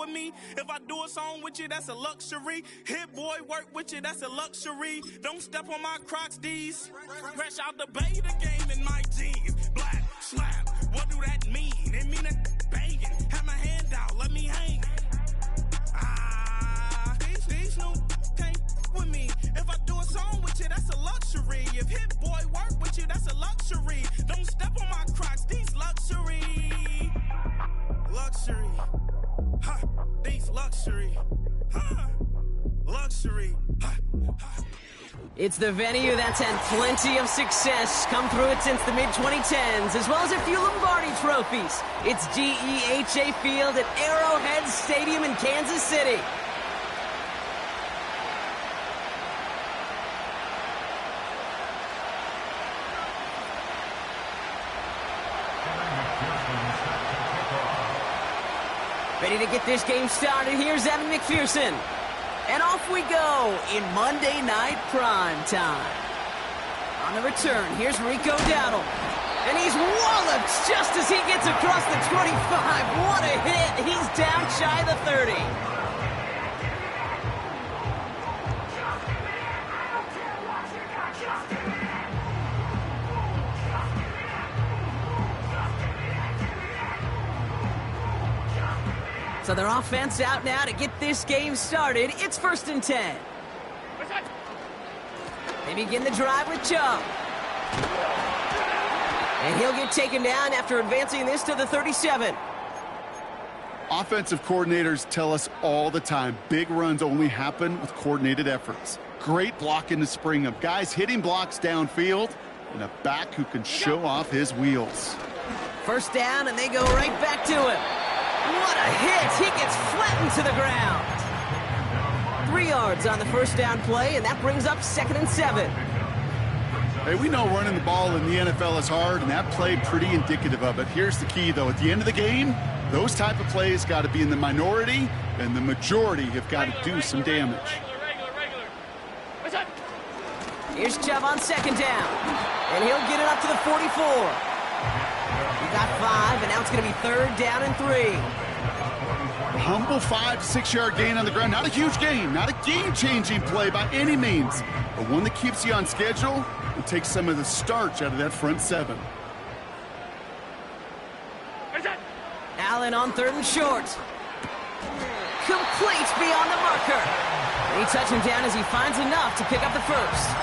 with me. If I do a song with you, that's a luxury. Hit boy, work with you, that's a luxury. Don't step on my Crocs, D's. Fresh out the bay, the game in my jeans. Black, slap, what do that mean? It mean a banging. Have my hand out, let me hang. These new can't with me. If I do a song with you, that's a luxury. If hit boy work with you, that's a luxury. Don't step on my Crocs, these luxury. Luxury. Ha, these luxury. Ha, luxury. Ha, ha. It's the venue that's had plenty of success, come through it since the mid-2010s, as well as a few Lombardi trophies. It's GEHA Field at Arrowhead Stadium in Kansas City. Ready to get this game started, here's Evan McPherson. And off we go in Monday Night Prime Time. On the return, here's Rico Dowdle. And he's walloped just as he gets across the 25. What a hit. He's down shy of the 30. So their offense out now to get this game started. It's 1st and 10. They begin the drive with Chubb. And he'll get taken down after advancing this to the 37. Offensive coordinators tell us all the time, big runs only happen with coordinated efforts. Great blocking to spring them. Guys hitting blocks downfield, and a back who can show off his wheels. 1st down, and they go right back to him. What a hit! He gets flattened to the ground. 3 yards on the 1st down play, and that brings up 2nd and 7. Hey, we know running the ball in the NFL is hard, and that play pretty indicative of it. Here's the key, though. At the end of the game, those type of plays got to be in the minority, and the majority have got to do some damage. Here's Chubb on 2nd down, and he'll get it up to the 44. He got 5, and now it's going to be 3rd down and 3. A humble 5 to 6 yard gain on the ground. Not a huge gain, not a game-changing play by any means, but one that keeps you on schedule and takes some of the starch out of that front 7. Allen on 3rd and short. Complete beyond the marker. They touch him down as he finds enough to pick up the 1st.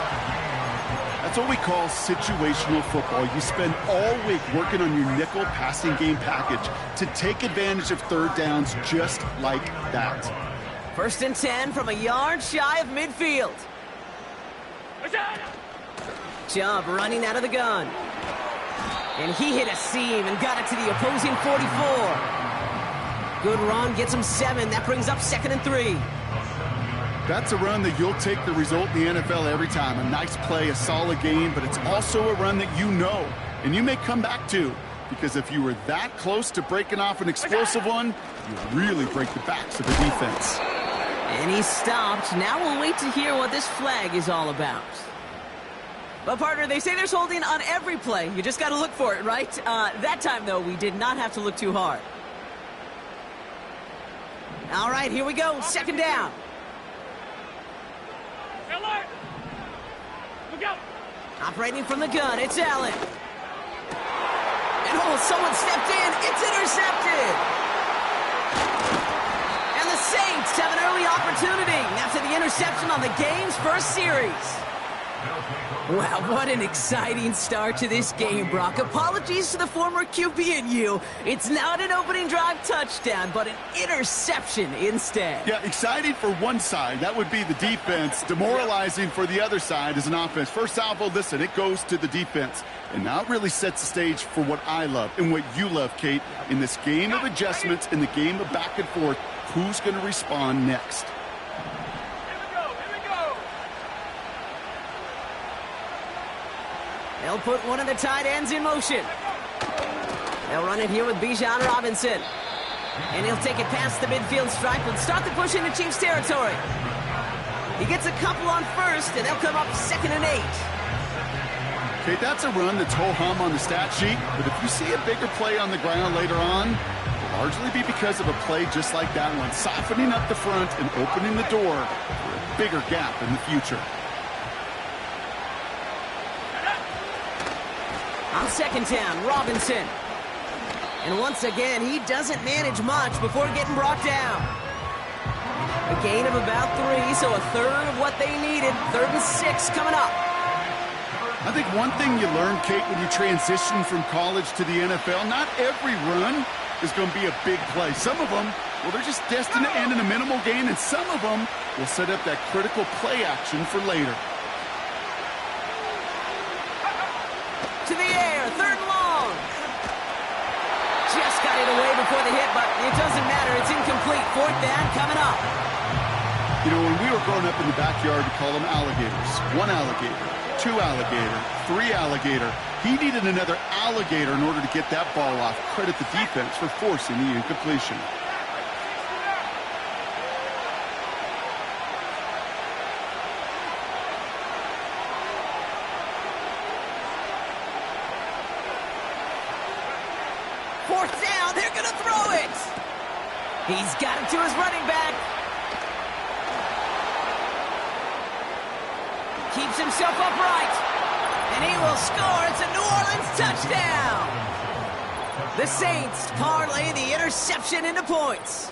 That's what we call situational football. You spend all week working on your nickel passing game package to take advantage of 3rd downs just like that. 1st and 10 from a yard shy of midfield. Chubb running out of the gun. And he hit a seam and got it to the opposing 44. Good run, gets him 7. That brings up 2nd and 3. That's a run that you'll take the result in the NFL every time. A nice play, a solid game, but it's also a run that you know, and you may come back to, because if you were that close to breaking off an explosive one, you really break the backs of the defense. And he stopped. Now we'll wait to hear what this flag is all about. But, partner, they say there's holding on every play. You just got to look for it, right? That time, though, we did not have to look too hard. All right, here we go. 2nd down. Operating from the gun, it's Allen. And someone stepped in. It's intercepted. And the Saints have an early opportunity after the interception on the game's first series. Wow, what an exciting start to this game, Brock. Apologies to the former QB and you. It's not an opening drive touchdown, but an interception instead. Yeah, exciting for one side. That would be the defense. Demoralizing for the other side as an offense. First salvo, listen, it goes to the defense. And now it really sets the stage for what I love and what you love, Kate. In this game of adjustments, in the game of back and forth, who's going to respond next? They'll put one of the tight ends in motion. They'll run it here with Bijan Robinson. And he'll take it past the midfield stripe and start the push into Chiefs territory. He gets a couple on 1st, and they'll come up 2nd and 8. Okay, that's a run that's ho-hum on the stat sheet, but if you see a bigger play on the ground later on, a largely be because of a play just like that one, softening up the front and opening the door for a bigger gap in the future. On second down, Robinson. And once again, he doesn't manage much before getting brought down. A gain of about 3, so a third of what they needed. 3rd and 6 coming up. I think one thing you learn, Kate, when you transition from college to the NFL, not every run is going to be a big play. Some of them, well, they're just destined to end in a minimal gain, and some of them will set up that critical play action for later. To the air, 3rd and long. Just got it away before the hit, but it doesn't matter. It's incomplete. 4th down coming up. You know, when we were growing up in the backyard, we call them alligators. 1 alligator, 2 alligator, 3 alligator. He needed another alligator in order to get that ball off. Credit the defense for forcing the incompletion. Fourth down, they're going to throw it. He's got it to his running back. Keeps himself upright. And he will score. It's a New Orleans touchdown. The Saints parlay the interception into points.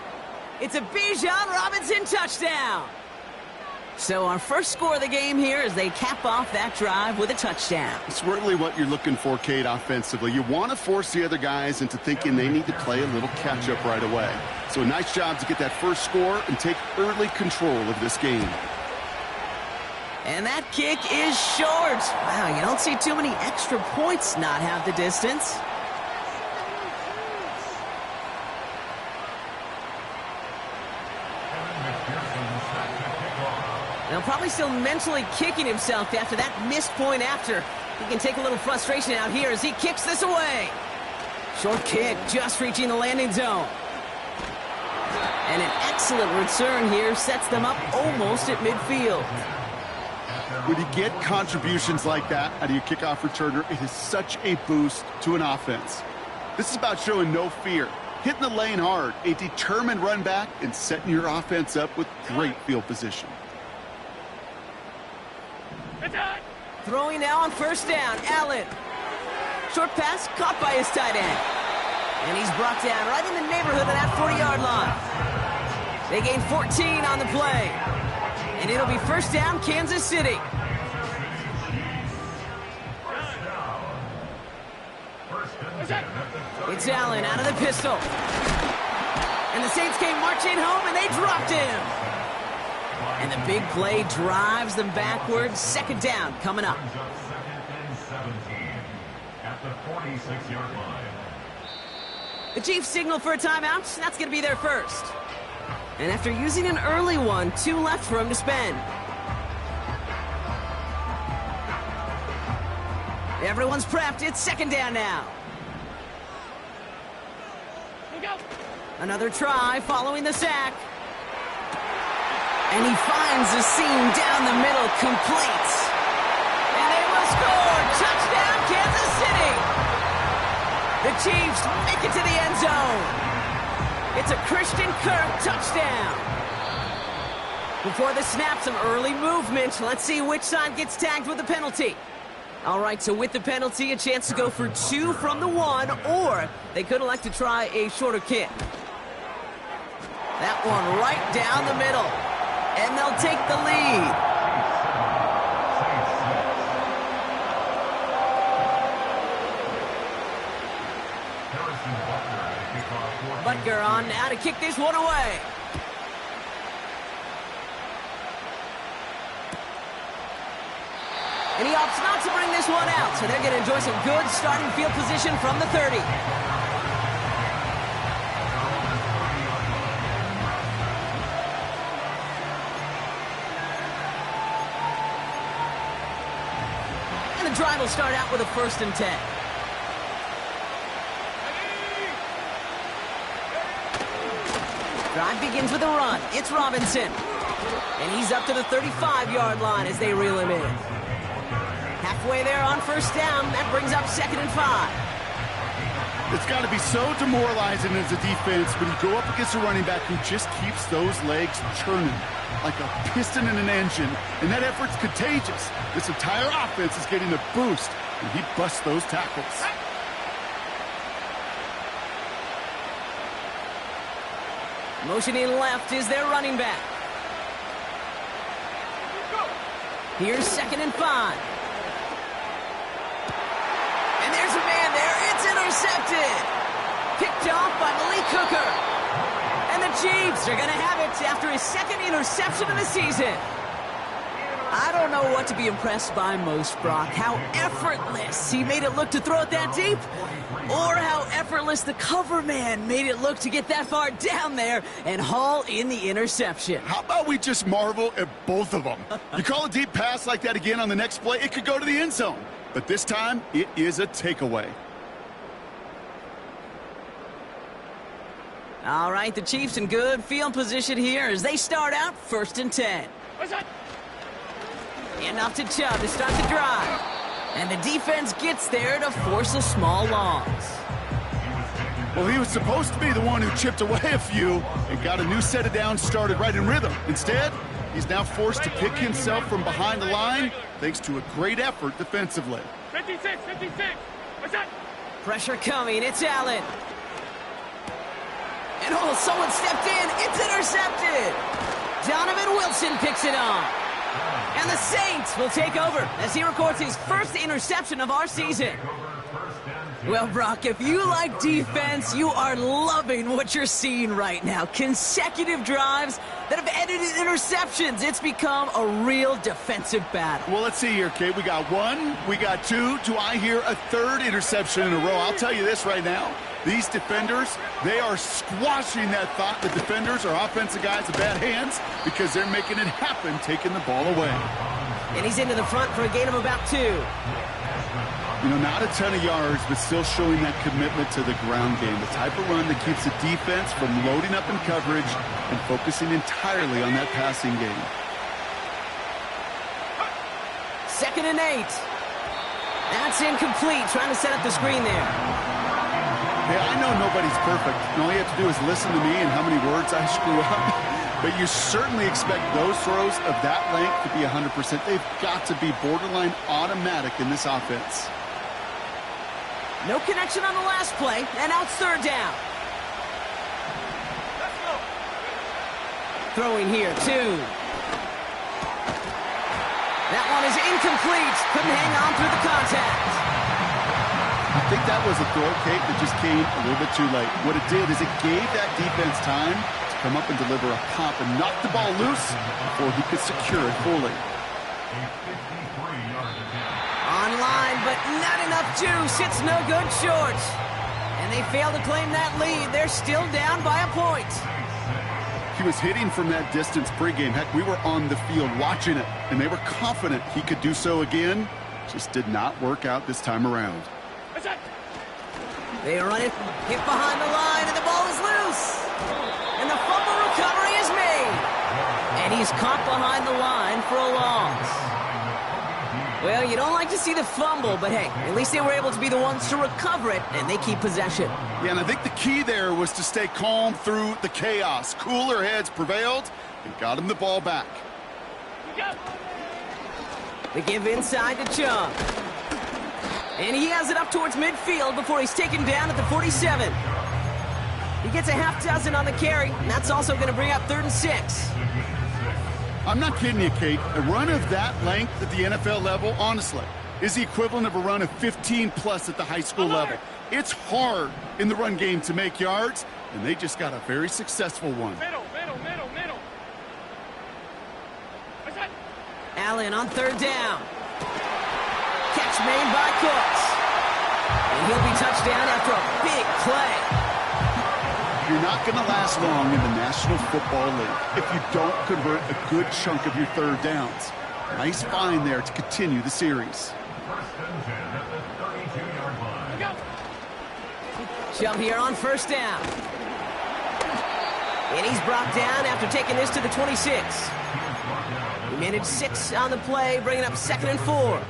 It's a Bijan Robinson touchdown. So our first score of the game here as they cap off that drive with a touchdown. It's really what you're looking for, Kate, offensively. You want to force the other guys into thinking they need to play a little catch-up right away. So a nice job to get that first score and take early control of this game. And that kick is short. Wow, you don't see too many extra points not have the distance. Now probably still mentally kicking himself after that missed point after. He can take a little frustration out here as he kicks this away. Short kick just reaching the landing zone. And an excellent return here sets them up almost at midfield. When you get contributions like that out of your kickoff returner, it is such a boost to an offense. This is about showing no fear, hitting the lane hard, a determined run back, and setting your offense up with great field position. Throwing now on first down, Allen. Short pass caught by his tight end. And he's brought down right in the neighborhood of that 40-yard line. They gain 14 on the play. And it'll be first down, Kansas City. It's Allen out of the pistol. And the Saints came marching home, and they dropped him. And the big play drives them backwards. Second down coming up. The Chiefs signal for a timeout. That's going to be their first. And after using an early one, 2 left for him to spend. Everyone's prepped. It's second down now. Another try following the sack. And he finds the seam down the middle, complete. And they will score. Touchdown, Kansas City. The Chiefs make it to the end zone. It's a Christian Kirk touchdown. Before the snap, some early movement. Let's see which side gets tagged with the penalty. All right, so with the penalty, a chance to go for 2 from the 1, or they could elect to try a shorter kick. That one right down the middle. And they'll take the lead. Butker on now to kick this one away. And he opts not to bring this one out, so they're going to enjoy some good starting field position from the 30. And the drive will start out with a 1st and 10. Drive begins with a run. It's Robinson. And he's up to the 35-yard line as they reel him in. Halfway there on first down. That brings up 2nd and 5. It's got to be so demoralizing as a defense when you go up against a running back who just keeps those legs churning like a piston in an engine, and that effort's contagious. This entire offense is getting a boost, and he busts those tackles. Motioning left is their running back. Here's 2nd and 5. And there's a man there. It's intercepted. Picked off by Malik Hooker. And the Chiefs are going to have it after his 2nd interception of the season. I don't know what to be impressed by most, Brock. How effortless he made it look to throw it that deep, or how effortless the cover man made it look to get that far down there and haul in the interception. How about we just marvel at both of them? You call a deep pass like that again on the next play, it could go to the end zone. But this time, it is a takeaway. All right, the Chiefs in good field position here as they start out 1st and 10. Enough to Chubb to start the drive. And the defense gets there to force a small loss. Well, he was supposed to be the one who chipped away a few and got a new set of downs started right in rhythm. Instead, he's now forced to pick himself from behind the line thanks to a great effort defensively. 56. What's that? Pressure coming. It's Allen. And oh, someone stepped in. It's intercepted. Donovan Wilson picks it up. And the Saints will take over as he records his 1st interception of our season. Well, Brock, if you like defense, you are loving what you're seeing right now. Consecutive drives that have ended in interceptions. It's become a real defensive battle. Well, let's see here, Kate. We got 1, we got 2. Do I hear a 3rd interception in a row? I'll tell you this right now. These defenders, they are squashing that thought that defenders are offensive guys with bad hands because they're making it happen, taking the ball away. And he's into the front for a gain of about 2. You know, not a ton of yards, but still showing that commitment to the ground game. The type of run that keeps the defense from loading up in coverage and focusing entirely on that passing game. 2nd and 8. That's incomplete. Trying to set up the screen there. Hey, I know nobody's perfect, and all you have to do is listen to me and how many words I screw up. But you certainly expect those throws of that length to be 100%. They've got to be borderline automatic in this offense. No connection on the last play, and now it's 3rd down. Throwing here, 2. That one is incomplete. Couldn't hang on through the contact. I think that was a throw, Kate, that just came a little bit too late. What it did is it gave that defense time to come up and deliver a pop and knock the ball loose before he could secure it fully. Online, but not enough juice. It's no good short. And they fail to claim that lead. They're still down by a point. He was hitting from that distance pregame. Heck, we were on the field watching it, and they were confident he could do so again. Just did not work out this time around. They run it, hit behind the line, and the ball is loose. And the fumble recovery is made. And he's caught behind the line for a loss. Well, you don't like to see the fumble, but hey, at least they were able to be the ones to recover it, and they keep possession. Yeah, and I think the key there was to stay calm through the chaos. Cooler heads prevailed and got him the ball back. They give inside to Chubb. And he has it up towards midfield before he's taken down at the 47. He gets a half dozen on the carry, and that's also going to bring up 3rd and 6. I'm not kidding you, Kate. A run of that length at the NFL level, honestly, is the equivalent of a run of 15-plus at the high school level. It's hard in the run game to make yards, and they just got a very successful one. Middle. Allen on 3rd down. Catch made by Cooks. And he'll be touchdown after a big play. You're not going to last long in the National Football League if you don't convert a good chunk of your 3rd downs. Nice find there to continue the series. Chubb here on 1st down. And he's brought down after taking this to the 26. He managed 6 on the play, bringing up 2nd and 4.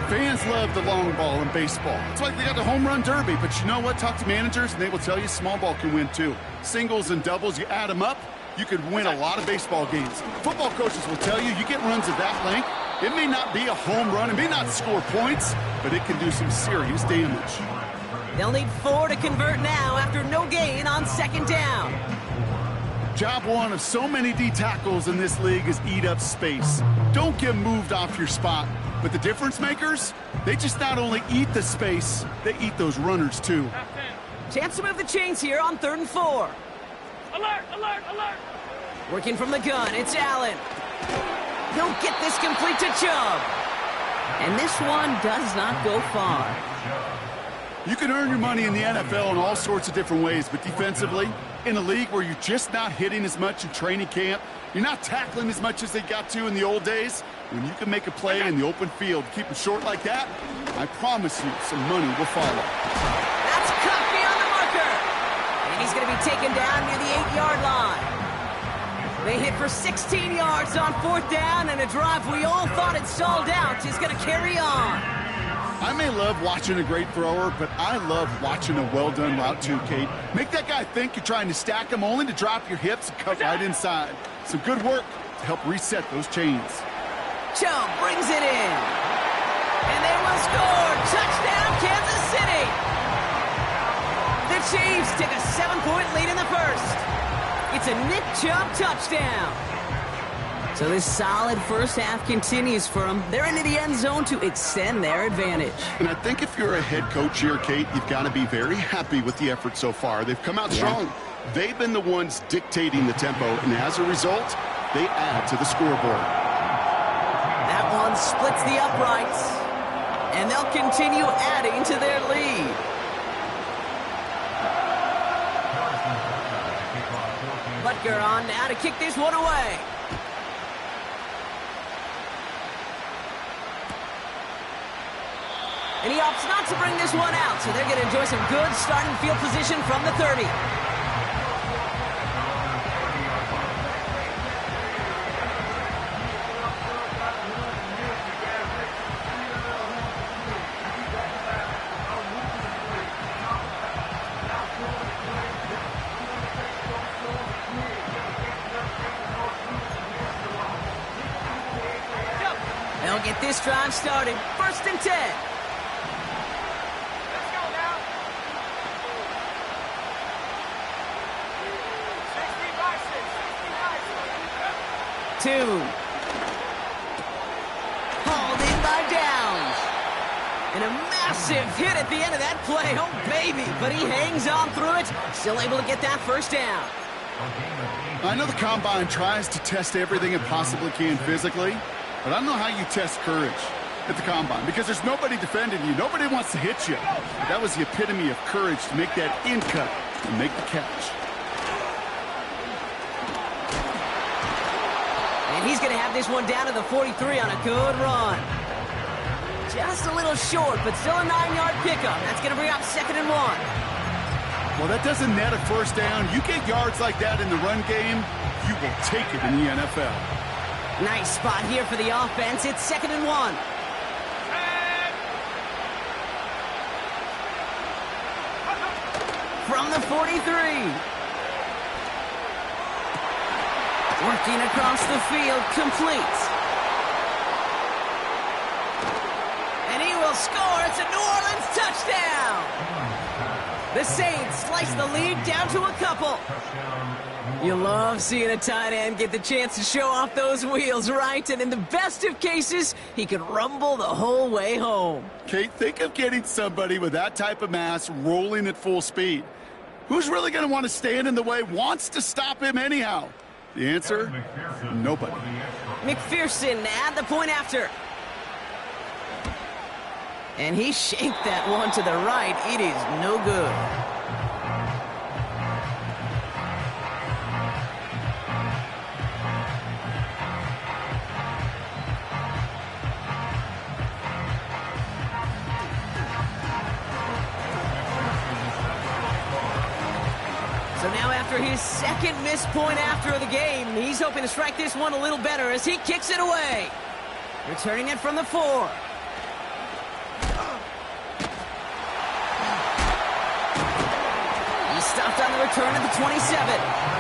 Fans love the long ball in baseball. It's like they got the home run derby, but you know what? Talk to managers, and they will tell you small ball can win too. Singles and doubles, you add them up, you could win a lot of baseball games. Football coaches will tell you, you get runs of that length, it may not be a home run, it may not score points, but it can do some serious damage. They'll need 4 to convert now after no gain on second down. Job one of so many D tackles in this league is eat up space. Don't get moved off your spot. But the difference makers, they just not only eat the space, they eat those runners too. Chance to move the chains here on 3rd and 4. Alert, alert, alert! Working from the gun, it's Allen. He'll get this complete to Chubb. And this one does not go far. You can earn your money in the NFL in all sorts of different ways, but defensively, in a league where you're just not hitting as much in training camp, you're not tackling as much as they got to in the old days, when you can make a play in the open field, keep it short like that, I promise you some money will follow. That's cut beyond the marker. And he's going to be taken down near the 8-yard line. They hit for 16 yards on 4th down, and a drive we all thought had stalled out is going to carry on. I may love watching a great thrower, but I love watching a well-done route too, Kate. Make that guy think you're trying to stack him only to drop your hips and cut right inside. Some good work to help reset those chains. Chubb brings it in. And they will score. Touchdown, Kansas City. The Chiefs take a 7-point lead in the first. It's a Nick Chubb touchdown. So this solid first half continues for them. They're into the end zone to extend their advantage. And I think if you're a head coach here, Kate, you've got to be very happy with the effort so far. They've come out strong. They've been the ones dictating the tempo, and as a result, they add to the scoreboard. That one splits the uprights, and they'll continue adding to their lead. Butker on now to kick this one away. And he opts not to bring this one out, so they're going to enjoy some good starting field position from the 30. They'll get this drive started. 1st and 10. 2. Hauled in by Downs. And a massive hit at the end of that play. Oh, baby. But he hangs on through it. Still able to get that first down. I know the Combine tries to test everything it possibly can physically, but I don't know how you test courage at the Combine because there's nobody defending you. Nobody wants to hit you. But that was the epitome of courage to make that in cut and make the catch. And he's going to have this one down to the 43 on a good run. Just a little short, but still a 9-yard pickup. That's going to bring up 2nd and 1. Well, that doesn't net a first down. You get yards like that in the run game, you will take it in the NFL. Nice spot here for the offense. It's 2nd and 1. From the 43. Working across the field, complete. And he will score. It's a New Orleans touchdown. The Saints slice the lead down to a couple. You love seeing a tight end get the chance to show off those wheels, right? And in the best of cases, he could rumble the whole way home. Kate, think of getting somebody with that type of mass rolling at full speed. Who's really going to want to stand in the way, wants to stop him anyhow? The answer? Nobody. McPherson at the point after. And he shanked that one to the right. It is no good. So now after his second missed point after the game, he's hoping to strike this one a little better as he kicks it away. Returning it from the 4. stopped on the return at the 27.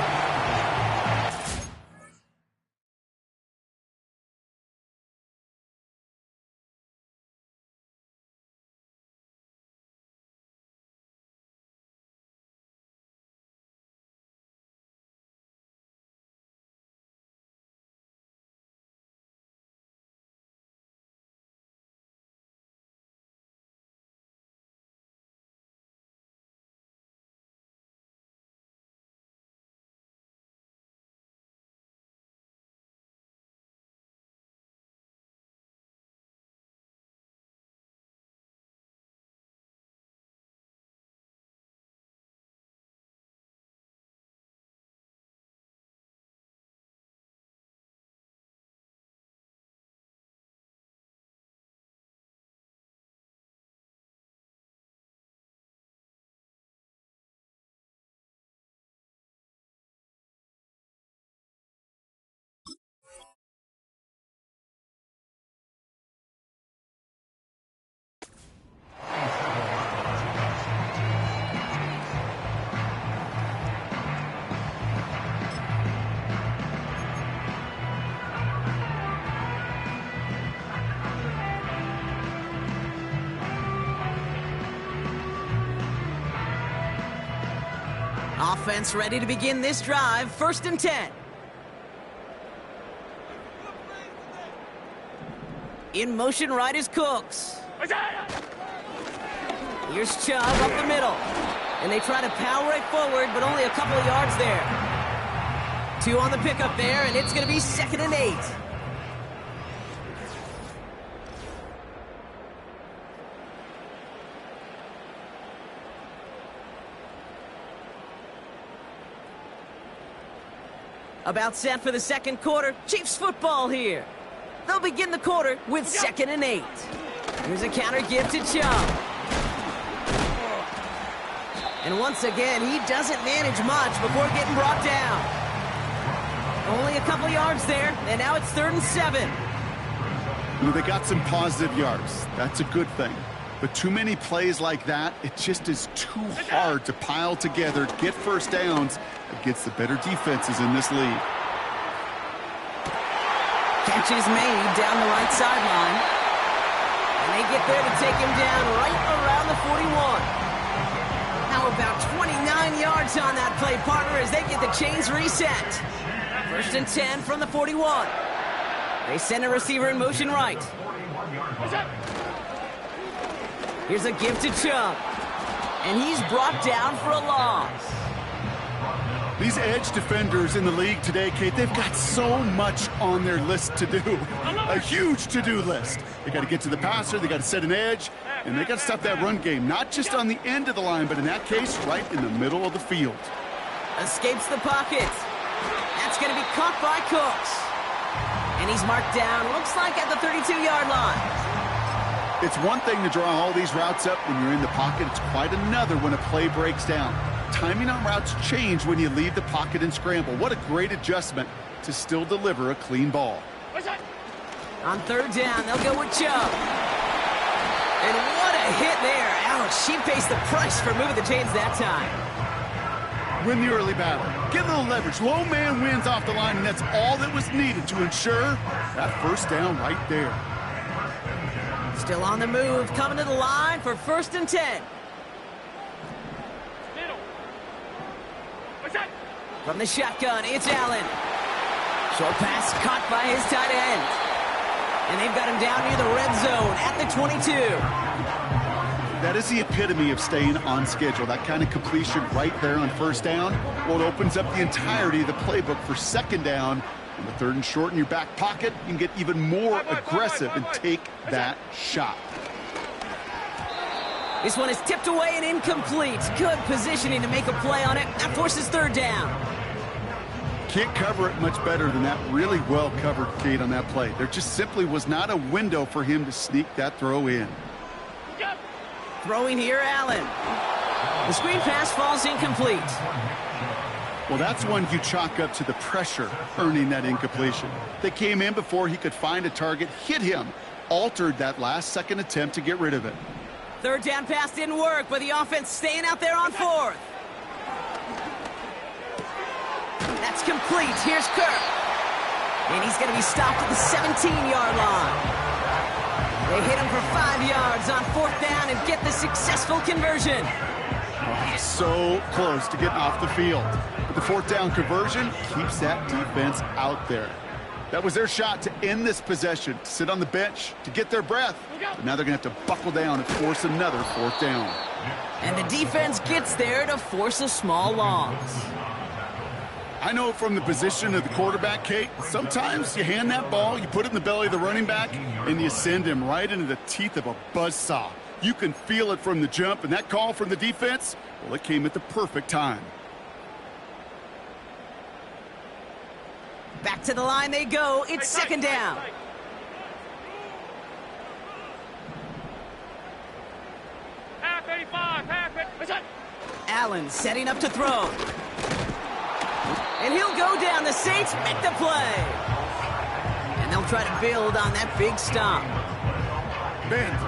Offense ready to begin this drive. 1st and 10. In motion right is Cooks. Here's Chubb up the middle. And they try to power it forward, but only a couple of yards there. 2 on the pickup there, and it's going to be 2nd and 8. About set for the second quarter. Chiefs football here. They'll begin the quarter with 2nd and 8. Here's a counter give to Chubb. And once again, he doesn't manage much before getting brought down. Only a couple yards there, and now it's 3rd and 7. You know, they got some positive yards. That's a good thing. But too many plays like that, it just is too hard to pile together, get first downs against the better defenses in this league. Catch is made down the right sideline. And they get there to take him down right around the 41. How about 29 yards on that play, partner, as they get the chains reset. 1st and 10 from the 41. They send a receiver in motion right. Here's a give to Chubb. And he's brought down for a loss. These edge defenders in the league today, Kate, they've got so much on their list to do. A huge to-do list. They got to get to the passer, they got to set an edge, and they got to stop that run game. Not just on the end of the line, but in that case, right in the middle of the field. Escapes the pocket. That's going to be caught by Cooks. And he's marked down, looks like at the 32-yard line. It's one thing to draw all these routes up when you're in the pocket. It's quite another when a play breaks down. Timing on routes change when you leave the pocket and scramble. What a great adjustment to still deliver a clean ball. On 3rd down, they'll go with Chubb. And what a hit there. Ouch, she pays the price for moving the chains that time. Win the early battle. Get a little leverage. Low man wins off the line, and that's all that was needed to ensure that first down right there. Still on the move, coming to the line for 1st and 10. From the shotgun, it's Allen. Short pass caught by his tight end. And they've got him down near the red zone at the 22. That is the epitome of staying on schedule. That kind of completion right there on 1st down. Well, it opens up the entirety of the playbook for 2nd down. In the 3rd and short in your back pocket, you can get even more aggressive and take that shot. This one is tipped away and incomplete. Good positioning to make a play on it. That forces 3rd down. Can't cover it much better than that. Really well covered, Kate, on that play. There just simply was not a window for him to sneak that throw in. Throwing here, Allen. The screen pass falls incomplete. Well, that's one you chalk up to the pressure earning that incompletion. They came in before he could find a target, hit him, altered that last-second attempt to get rid of it. 3rd down pass didn't work, but the offense staying out there on 4th. It's complete. Here's Kirk. And he's going to be stopped at the 17-yard line. They hit him for 5 yards on 4th down and get the successful conversion. Oh, so close to getting off the field. But the 4th down conversion keeps that defense out there. That was their shot to end this possession, to sit on the bench, to get their breath. But now they're going to have to buckle down and force another 4th down. And the defense gets there to force a small loss. I know from the position of the quarterback, Kate, sometimes you hand that ball, you put it in the belly of the running back, and you send him right into the teeth of a buzzsaw. You can feel it from the jump, and that call from the defense, well, it came at the perfect time. Back to the line they go. It's 2nd down. Half 85, half it. Allen setting up to throw. And he'll go down. The Saints make the play. And they'll try to build on that big stop. Bend.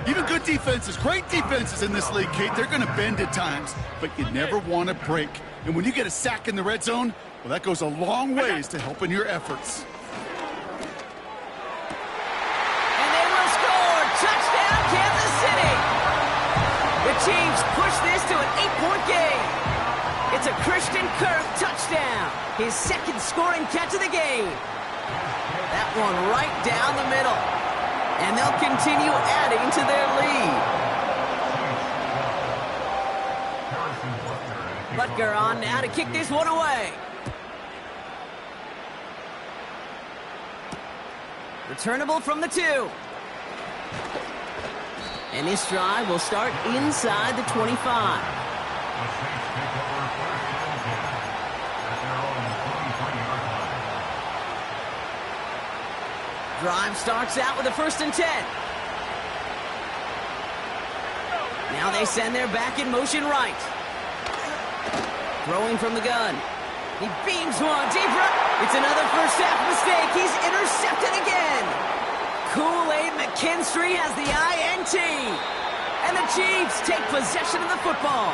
Even good defenses, great defenses in this league, Kate, they're going to bend at times, but you never want to break. And when you get a sack in the red zone, well, that goes a long ways to helping your efforts. And they will score. Touchdown, Kansas City. The Chiefs push this to an 8-point game. It's a Christian Kirk touchdown. His 2nd scoring catch of the game. That one right down the middle. And they'll continue adding to their lead. Butker on now to kick this one away. Returnable from the 2. And this drive will start inside the 25. Drive starts out with a 1st and 10. Now they send their back in motion right. Throwing from the gun. He beams one deep right. It's another first half mistake. He's intercepted again. Kool-Aid McKinstry has the INT. And the Chiefs take possession of the football.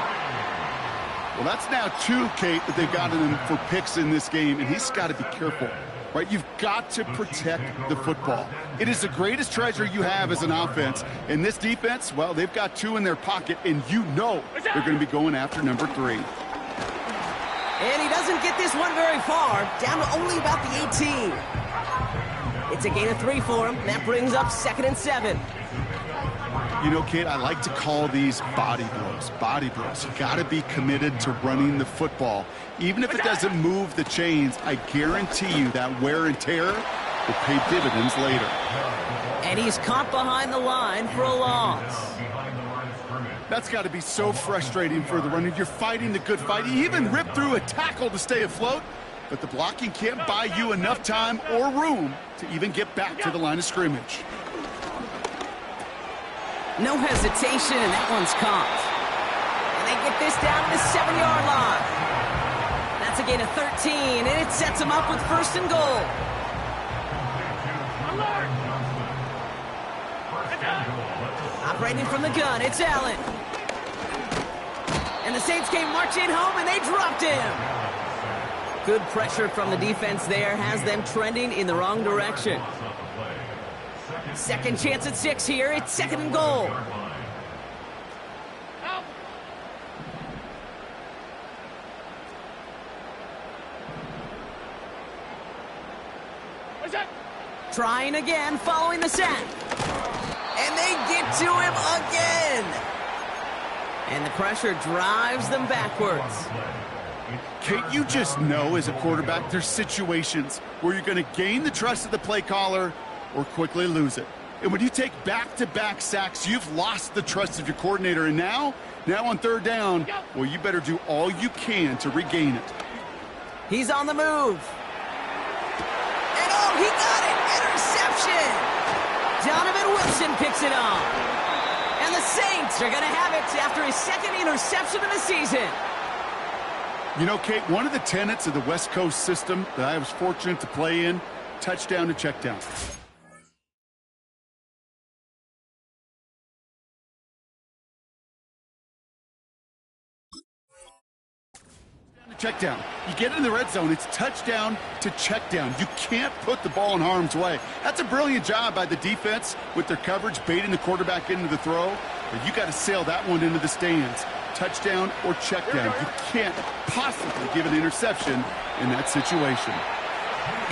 Well, that's now 2, Kate, that they've gotten him for picks in this game, and he's got to be careful. Right, you've got to protect the football. It is the greatest treasure you have as an offense. And this defense, well, they've got 2 in their pocket, and you know they're going to be going after number 3. And he doesn't get this one very far, down to only about the 18. It's a gain of 3 for him. That brings up 2nd and 7. You know, Kate, I like to call these body blows. Body blows. You got to be committed to running the football. Even if it doesn't move the chains, I guarantee you that wear and tear will pay dividends later. And he's caught behind the line for a loss. That's got to be so frustrating for the runner. You're fighting the good fight. You even rip through a tackle to stay afloat, but the blocking can't buy you enough time or room to even get back to the line of scrimmage. No hesitation, and that one's caught. And they get this down to the 7-yard line. That's a gain of 13, and it sets them up with 1st and goal. Operating from the gun, it's Allen. And the Saints came marching home, and they dropped him. Good pressure from the defense there has them trending in the wrong direction. 2nd chance at 6 here. It's 2nd and goal. Trying again, following the sack. And they get to him again. And the pressure drives them backwards. Kate, you just know as a quarterback, there's situations where you're going to gain the trust of the play caller or quickly lose it. And when you take back-to-back sacks, you've lost the trust of your coordinator. And now on 3rd down, well, you better do all you can to regain it. He's on the move. And oh, he got it! Interception! Donovan Wilson picks it up. And the Saints are going to have it after his 2nd interception of the season. You know, Kate, one of the tenets of the West Coast system that I was fortunate to play in, touchdown to check down. Check down. You get in the red zone, it's touchdown to check down. You can't put the ball in harm's way. That's a brilliant job by the defense with their coverage, baiting the quarterback into the throw. But you got to sail that one into the stands. Touchdown or check down. You can't possibly give an interception in that situation.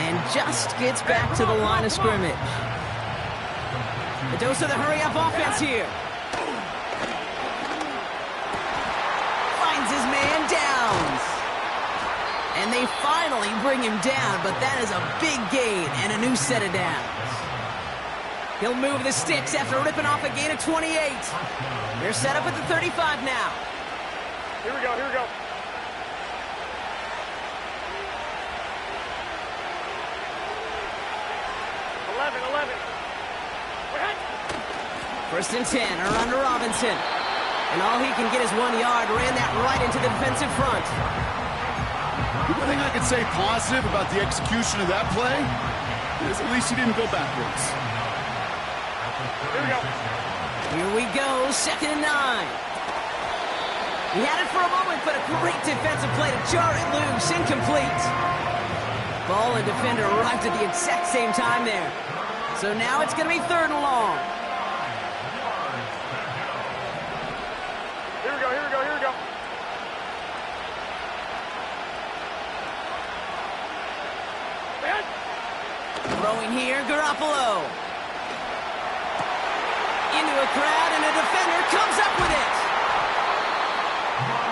And just gets back to the line of scrimmage. A dose of the hurry-up offense here. Finds his man Downs. And they finally bring him down, but that is a big gain and a new set of downs. He'll move the sticks after ripping off a gain of 28. They're set up at the 35 now. Here we go, here we go. First and 10, around to Robinson. And all he can get is 1 yard. Ran that right into the defensive front. The one thing I can say positive about the execution of that play is at least he didn't go backwards. Here we go. Here we go, 2nd and 9. He had it for a moment, but a great defensive play to jar it loose. Incomplete. Ball and defender arrived at the exact same time there. So now it's going to be 3rd and long. Here we go, here we go, here we go. Throwing here, Garoppolo. Into a crowd, and a defender comes up with it.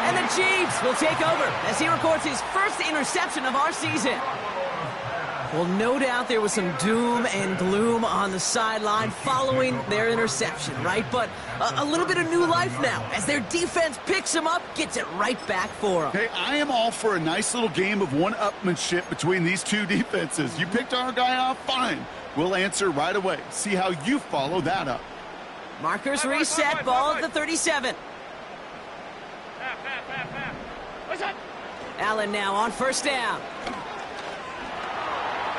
And the Chiefs will take over as he records his first interception of our season. Well, no doubt there was some doom and gloom on the sideline following their interception, right? But a little bit of new life now as their defense picks him up, gets it right back for them. Hey, I am all for a nice little game of one-upmanship between these two defenses. You picked our guy off, fine. We'll answer right away. See how you follow that up. Markers reset, ball at the 37. What's that? Allen now on 1st down.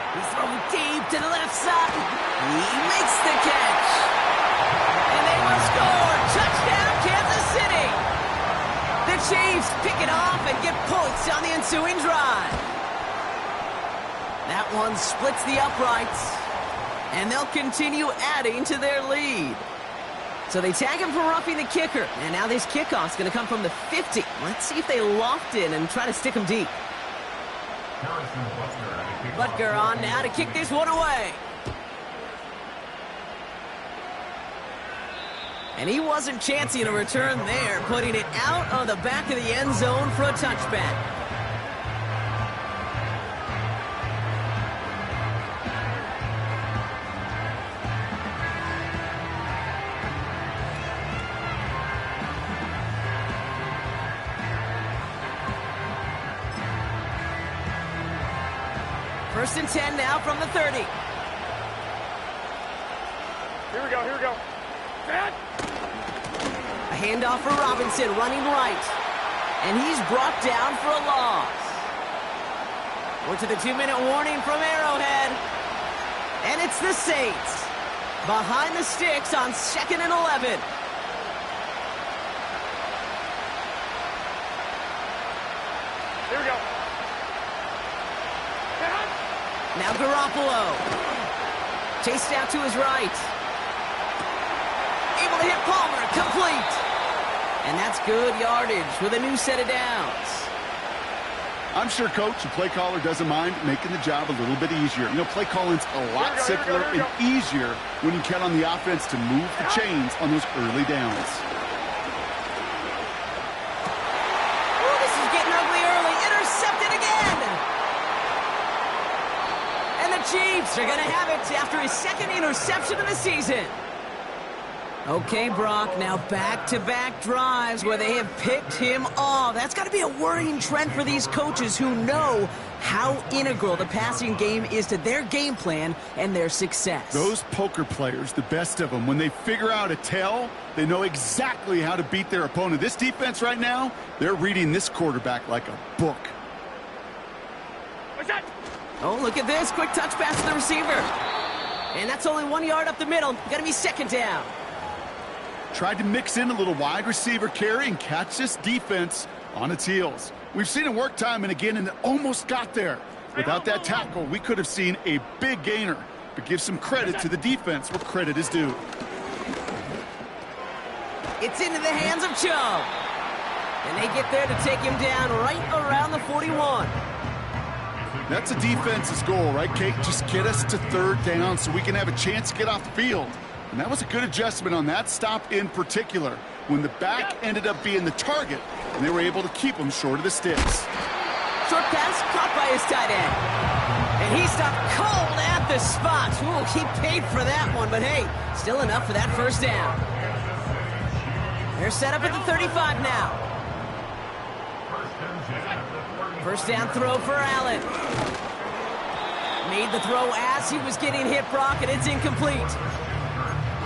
He's throwing deep to the left side. He makes the catch. And they will score. Touchdown, Kansas City. The Chiefs pick it off and get points on the ensuing drive. That one splits the uprights. And they'll continue adding to their lead. So they tag him for roughing the kicker. And now this kickoff's going to come from the 50. Let's see if they loft in and try to stick him deep. Butker on now to kick this one away. And he wasn't chancing a return there, putting it out on the back of the end zone for a touchback. First and 10 now from the 30. Here we go, here we go. Dad. A handoff for Robinson, running right. And he's brought down for a loss. We're to the 2-minute warning from Arrowhead. And it's the Saints. Behind the sticks on 2nd and 11. Here we go. Now Garoppolo. Chased out to his right. Able to hit Palmer. Complete. And that's good yardage with a new set of downs. I'm sure coach and play caller doesn't mind making the job a little bit easier. You know, play calling's a lot simpler and easier when you count on the offense to move the chains on those early downs. Oh, this is getting ugly early. Intercepted again. And the Chiefs are going to have it after his 2nd interception of the season. Okay, Brock, now back-to-back drives where they have picked him off. That's got to be a worrying trend for these coaches who know how integral the passing game is to their game plan and their success. Those poker players, the best of them, when they figure out a tell, they know exactly how to beat their opponent. This defense right now, they're reading this quarterback like a book. What's that? Oh, look at this. Quick touch pass to the receiver. And that's only 1 yard up the middle. Got to be 2nd down. Tried to mix in a little wide receiver carry and catch this defense on its heels. We've seen it work time and again, and it almost got there. Without that tackle, we could have seen a big gainer. But give some credit to the defense where credit is due. It's into the hands of Chubb. And they get there to take him down right around the 41. That's a defense's goal, right, Kate? Just get us to third down so we can have a chance to get off the field. And that was a good adjustment on that stop in particular, when the back ended up being the target, and they were able to keep him short of the sticks. Short pass caught by his tight end. And he stopped cold at the spot. Ooh, he paid for that one, but hey, still enough for that first down. They're set up at the 35 now. First down throw for Allen. Made the throw as he was getting hit, Brock, and it's incomplete.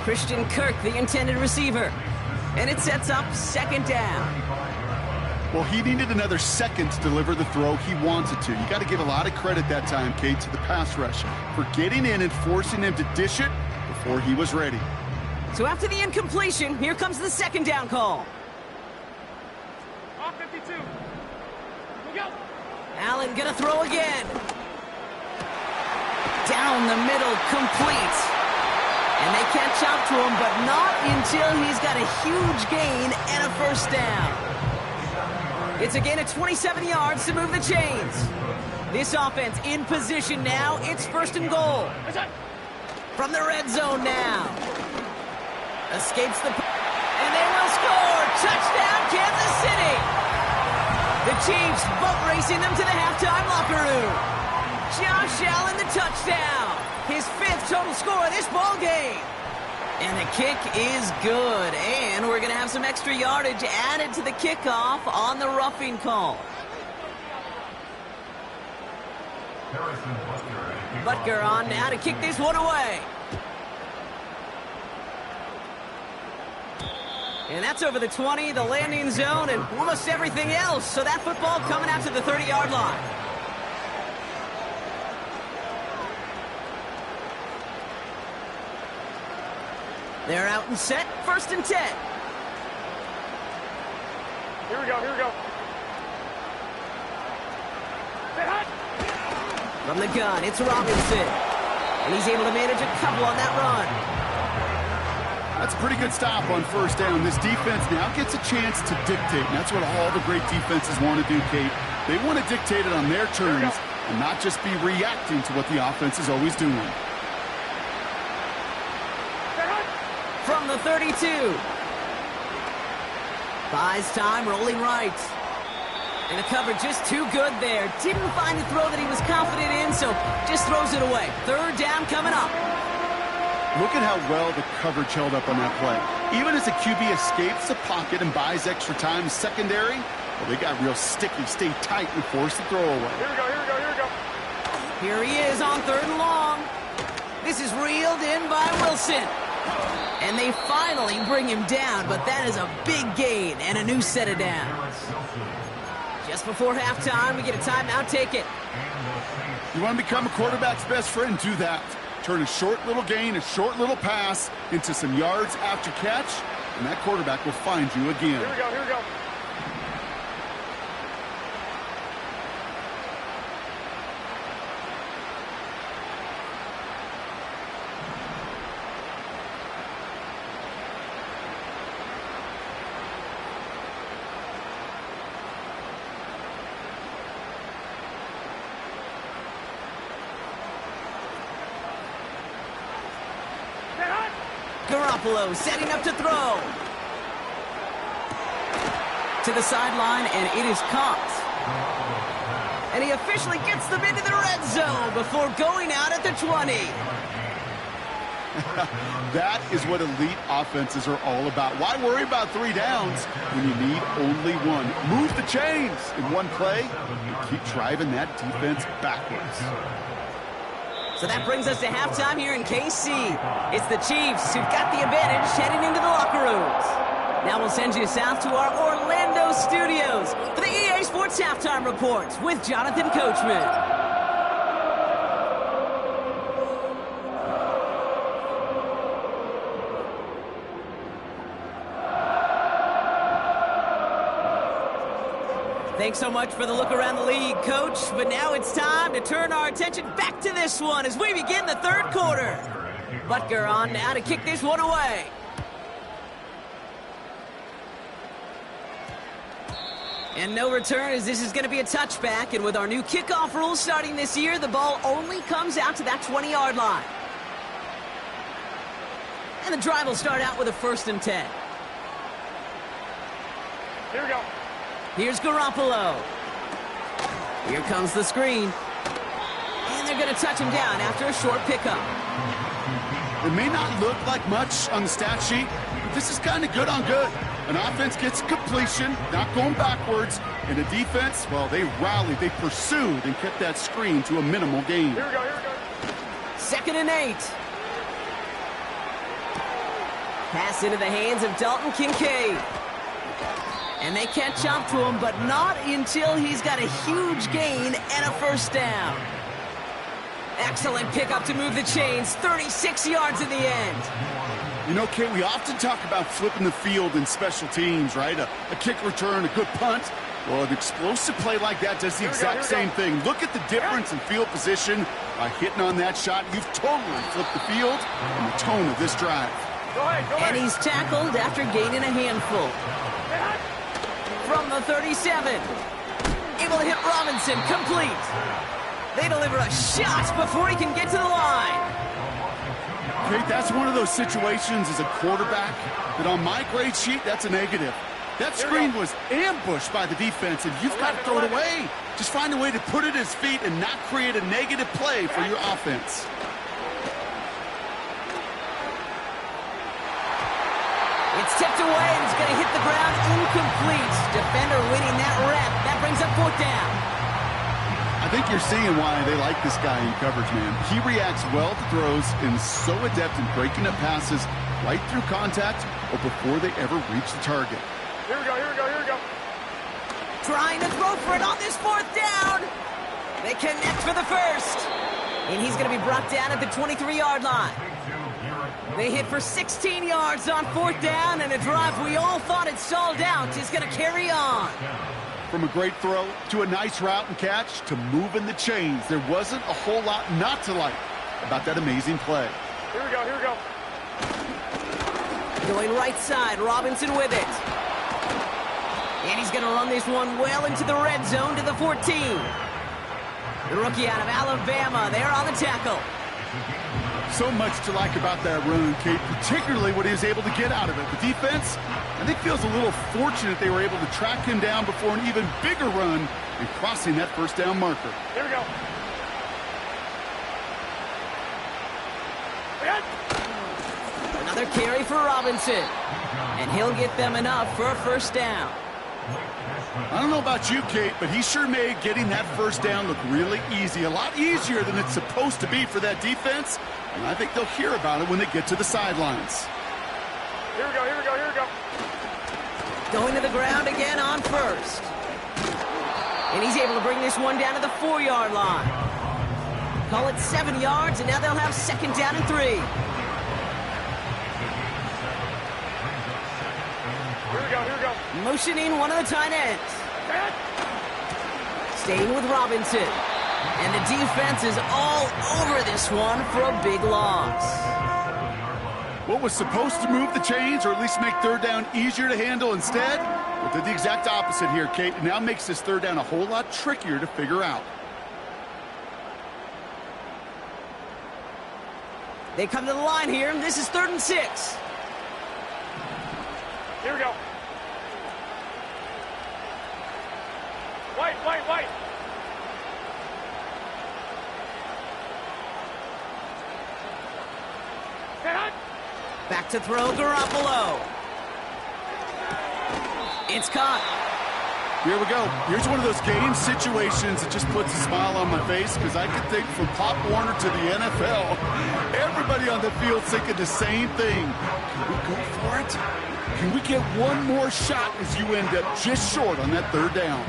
Christian Kirk, the intended receiver. And it sets up second down. Well, he needed another second to deliver the throw he wanted to. You got to give a lot of credit that time, Kate, to the pass rush for getting in and forcing him to dish it before he was ready. So after the incompletion, here comes the second down call. Off 52. We go. Allen gonna throw again. Down the middle, complete. And they catch up to him, but not until he's got a huge gain and a first down. It's a gain of 27 yards to move the chains. This offense in position now. It's first and goal. From the red zone now. Escapes the... And they will score! Touchdown, Kansas City! The Chiefs boat racing them to the halftime locker room. Josh Allen, the touchdown. His 5th total score of this ball game. And the kick is good. And we're going to have some extra yardage added to the kickoff on the roughing call. Butker on now to kick this one away. And that's over the 20, the landing zone, and almost everything else. So that football coming out to the 30-yard line. They're out and set, first and 10. Here we go, here we go. Stay hot. From the gun, it's Robinson. And he's able to manage a couple on that run. That's a pretty good stop on first down. This defense now gets a chance to dictate, and that's what all the great defenses want to do, Kate. They want to dictate it on their terms and not just be reacting to what the offense is always doing. From the 32. Buys time, rolling right. And the cover just too good there. Didn't find the throw that he was confident in, so just throws it away. Third down coming up. Look at how well the coverage held up on that play. Even as the QB escapes the pocket and buys extra time secondary, well, they got real sticky, stay tight, and force the throw away. Here we go, here we go, here we go. Here he is on third and long. This is reeled in by Wilson. And they finally bring him down, but that is a big gain and a new set of downs. Just before halftime, we get a timeout, take it. You want to become a quarterback's best friend? Do that. Turn a short little gain, a short little pass into some yards after catch, and that quarterback will find you again. Here we go, here we go. Garoppolo setting up to throw. To the sideline, and it is caught. And he officially gets them into the red zone before going out at the 20. That is what elite offenses are all about. Why worry about 3 downs when you need only one? Move the chains in one play and keep driving that defense backwards. So that brings us to halftime here in KC. It's the Chiefs who've got the advantage heading into the locker rooms. Now we'll send you south to our Orlando studios for the EA Sports Halftime Report with Jonathan Coachman. Thanks so much for the look around the league, Coach. But now it's time to turn our attention back to this one as we begin the third quarter. Butker on now to kick this one away. And no return, as this is going to be a touchback. And with our new kickoff rules starting this year, the ball only comes out to that 20-yard line. And the drive will start out with a 1st and 10. Here we go. Here's Garoppolo. Here comes the screen. And they're going to touch him down after a short pickup. It may not look like much on the stat sheet, but this is kind of good on good. An offense gets completion, not going backwards, and a defense, well, they rallied, they pursued, and kept that screen to a minimal gain. Here we go, here we go. 2nd and 8. Pass into the hands of Dalton Kincaid. And they can't jump to him, but not until he's got a huge gain and a 1st down. Excellent pickup to move the chains, 36 yards in the end. You know, Kate, we often talk about flipping the field in special teams, right? A kick return, a good punt. Well, an explosive play like that does the exact same thing. Look at the difference in field position. By hitting on that shot, you've totally flipped the field and the tone of this drive. Go ahead, go ahead. And he's tackled after gaining a handful. From the 37. Able to hit Robinson, complete. They deliver a shot before he can get to the line. Kate, that's one of those situations as a quarterback that on my grade sheet, that's a negative. That screen was ambushed by the defense, and you've got to throw it away. Just find a way to put it at his feet and not create a negative play for your offense. It's tipped away, and it's going to hit the ground incomplete. Defender winning that rep. That brings up 4th down. I think you're seeing why they like this guy in coverage, man. He reacts well to throws and so adept in breaking up passes right through contact or before they ever reach the target. Here we go, here we go, here we go. Trying to throw for it on this 4th down. They connect for the 1st. And he's going to be brought down at the 23-yard line. They hit for 16 yards on 4th down, and a drive we all thought had stalled out is going to carry on. From a great throw to a nice route and catch to moving the chains, there wasn't a whole lot not to like about that amazing play. Here we go, here we go. Going right side, Robinson with it. And he's going to run this one well into the red zone to the 14. The rookie out of Alabama, there on the tackle. So much to like about that run, Kate, particularly what he was able to get out of it. The defense, I think, feels a little fortunate they were able to track him down before an even bigger run and crossing that 1st down marker. Here we go. Another carry for Robinson. And he'll get them enough for a 1st down. I don't know about you, Kate, but he sure made getting that 1st down look really easy. A lot easier than it's supposed to be for that defense. And I think they'll hear about it when they get to the sidelines. Here we go, here we go, here we go. Going to the ground again on 1st. And he's able to bring this one down to the 4-yard line. Call it 7 yards, and now they'll have 2nd down and 3. Here we go, here we go. Motioning one of the tight ends. Staying with Robinson. And the defense is all over this one for a big loss. What was supposed to move the chains or at least make 3rd down easier to handle instead? Well, did the exact opposite here, Kate. It now makes this 3rd down a whole lot trickier to figure out. They come to the line here, and this is 3rd and 6. Here we go. White, white, white. Back to throw, Garoppolo. It's caught. Here we go. Here's one of those game situations that just puts a smile on my face because I can think from Pop Warner to the NFL. Everybody on the field thinking the same thing. Can we go for it? Can we get one more shot as you end up just short on that 3rd down?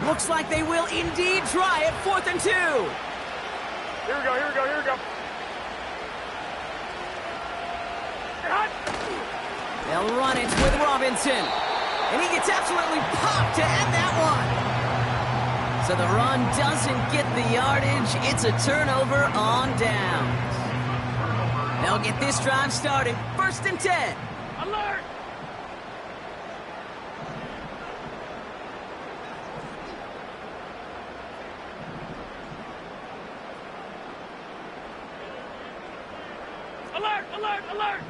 Looks like they will indeed try it. 4th and 2. Here we go, here we go, here we go. They'll run it with Robinson. And he gets absolutely popped to end that one. So the run doesn't get the yardage. It's a turnover on downs. They'll get this drive started. 1st and 10. Alert! Alert! Alert! Alert!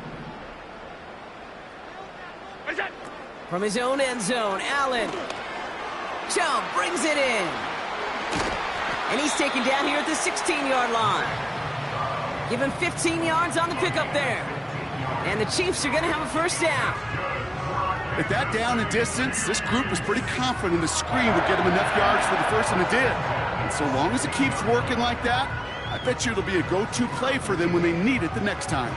What is that? From his own end zone, Allen. Chubb brings it in. And he's taken down here at the 16-yard line. Give him 15 yards on the pickup there. And the Chiefs are going to have a 1st down. At that down and distance, this group was pretty confident the screen would get them enough yards for the first, and it did. And so long as it keeps working like that, I bet you it'll be a go-to play for them when they need it the next time.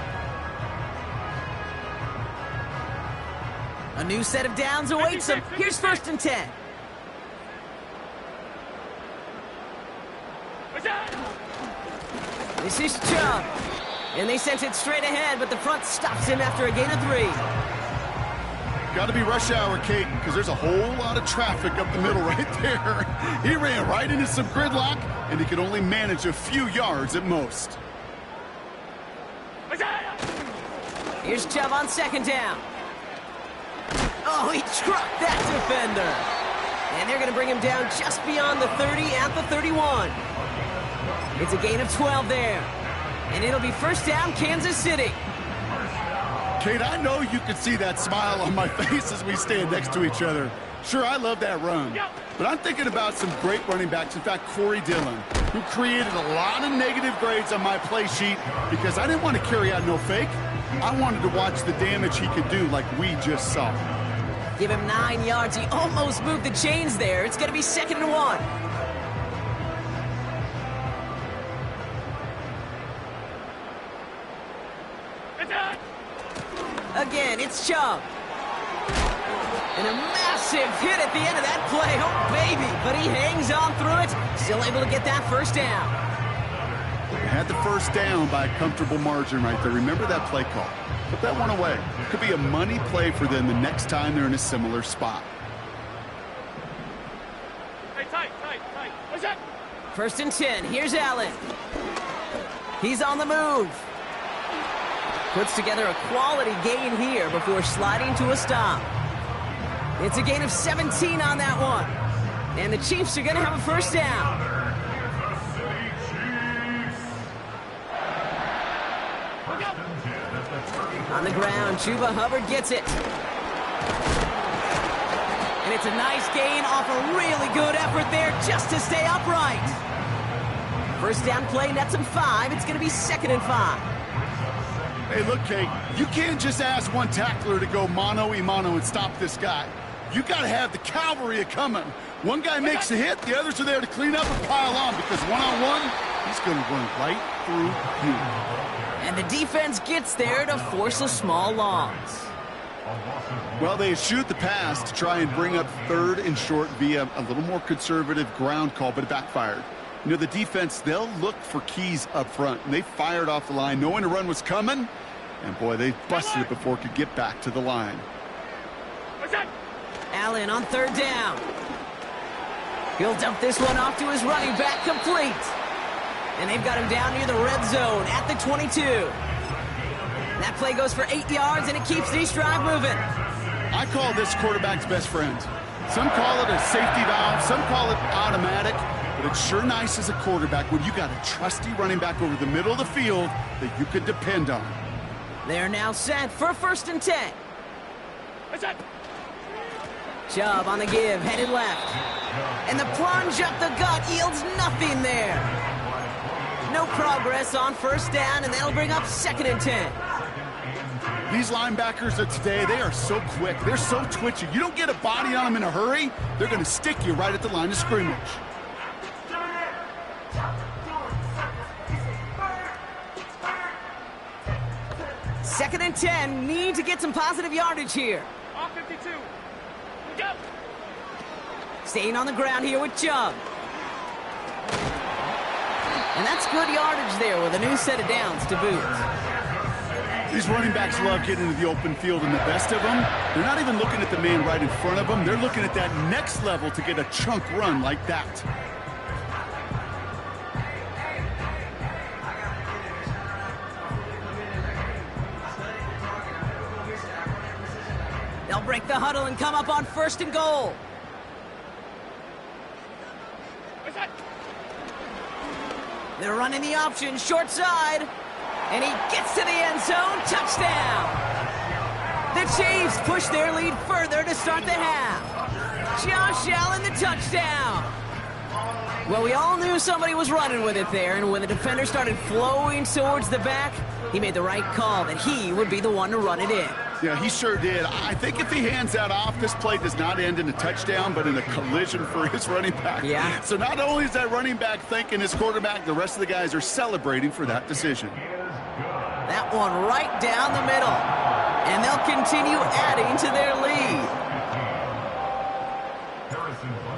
A new set of downs awaits them. Here's 1st and 10. What's that? This is Chubb. And they sent it straight ahead, but the front stops him after a gain of 3. Got to be rush hour, Kate, because there's a whole lot of traffic up the middle right there. He ran right into some gridlock, and he could only manage a few yards at most. What's that? Here's Chubb on 2nd down. Oh, he trucked that defender. And they're going to bring him down just beyond the 30 at the 31. It's a gain of 12 there. And it'll be 1st down, Kansas City. Kate, I know you can see that smile on my face as we stand next to each other. Sure, I love that run. But I'm thinking about some great running backs. In fact, Corey Dillon, who created a lot of negative grades on my play sheet because I didn't want to carry out no fake. I wanted to watch the damage he could do like we just saw. Give him 9 yards. He almost moved the chains there. It's going to be 2nd and 1. Again, it's Chubb. And a massive hit at the end of that play. Oh, baby. But he hangs on through it. Still able to get that 1st down. They had the 1st down by a comfortable margin right there. Remember that play call. Put that one away. Could be a money play for them the next time they're in a similar spot. Hey, tight. What's that? 1st and 10. Here's Allen. He's on the move. Puts together a quality gain here before sliding to a stop. It's a gain of 17 on that one. And the Chiefs are going to have a 1st down. On the ground, Chuba Hubbard gets it. And it's a nice gain off a really good effort there just to stay upright. 1st down play nets him 5. It's going to be 2nd and 5. Hey, look, Kate, you can't just ask one tackler to go mano-a-mano and stop this guy. You got to have the cavalry coming. One guy makes a hit, the others are there to clean up and pile on because one-on-one, he's going to run right through you. And the defense gets there to force a small loss. Well, they shoot the pass to try and bring up 3rd and short via a little more conservative ground call, but it backfired. You know, the defense, they'll look for keys up front. And they fired off the line knowing a run was coming. And, boy, they busted it before it could get back to the line. Allen on 3rd down. He'll dump this one off to his running back, complete. And they've got him down near the red zone at the 22. That play goes for 8 yards, and it keeps this drive moving. I call this quarterback's best friend. Some call it a safety valve, some call it automatic. But it's sure nice as a quarterback when you got a trusty running back over the middle of the field that you could depend on. They're now set for 1st and 10. What's that? Chubb on the give, headed left. And the plunge up the gut yields nothing there. No progress on 1st down, and that'll bring up 2nd and 10. These linebackers of today, they are so quick. They're so twitchy. You don't get a body on them in a hurry, they're going to stick you right at the line of scrimmage. Second and 10, need to get some positive yardage here. Off 52. Go. Staying on the ground here with Chubb. And that's good yardage there with a new set of downs to boot. These running backs love getting into the open field, and the best of them, they're not even looking at the man right in front of them. They're looking at that next level to get a chunk run like that. They'll break the huddle and come up on 1st and goal. They're running the option, short side. And he gets to the end zone, touchdown! The Chiefs push their lead further to start the half. Josh Allen, the touchdown! Well, we all knew somebody was running with it there, and when the defender started flowing towards the back, he made the right call that he would be the one to run it in. Yeah, he sure did. I think if he hands that off, this play does not end in a touchdown, but in a collision for his running back. Yeah. So not only is that running back thanking his quarterback, the rest of the guys are celebrating for that decision. That one right down the middle. And they'll continue adding to their lead.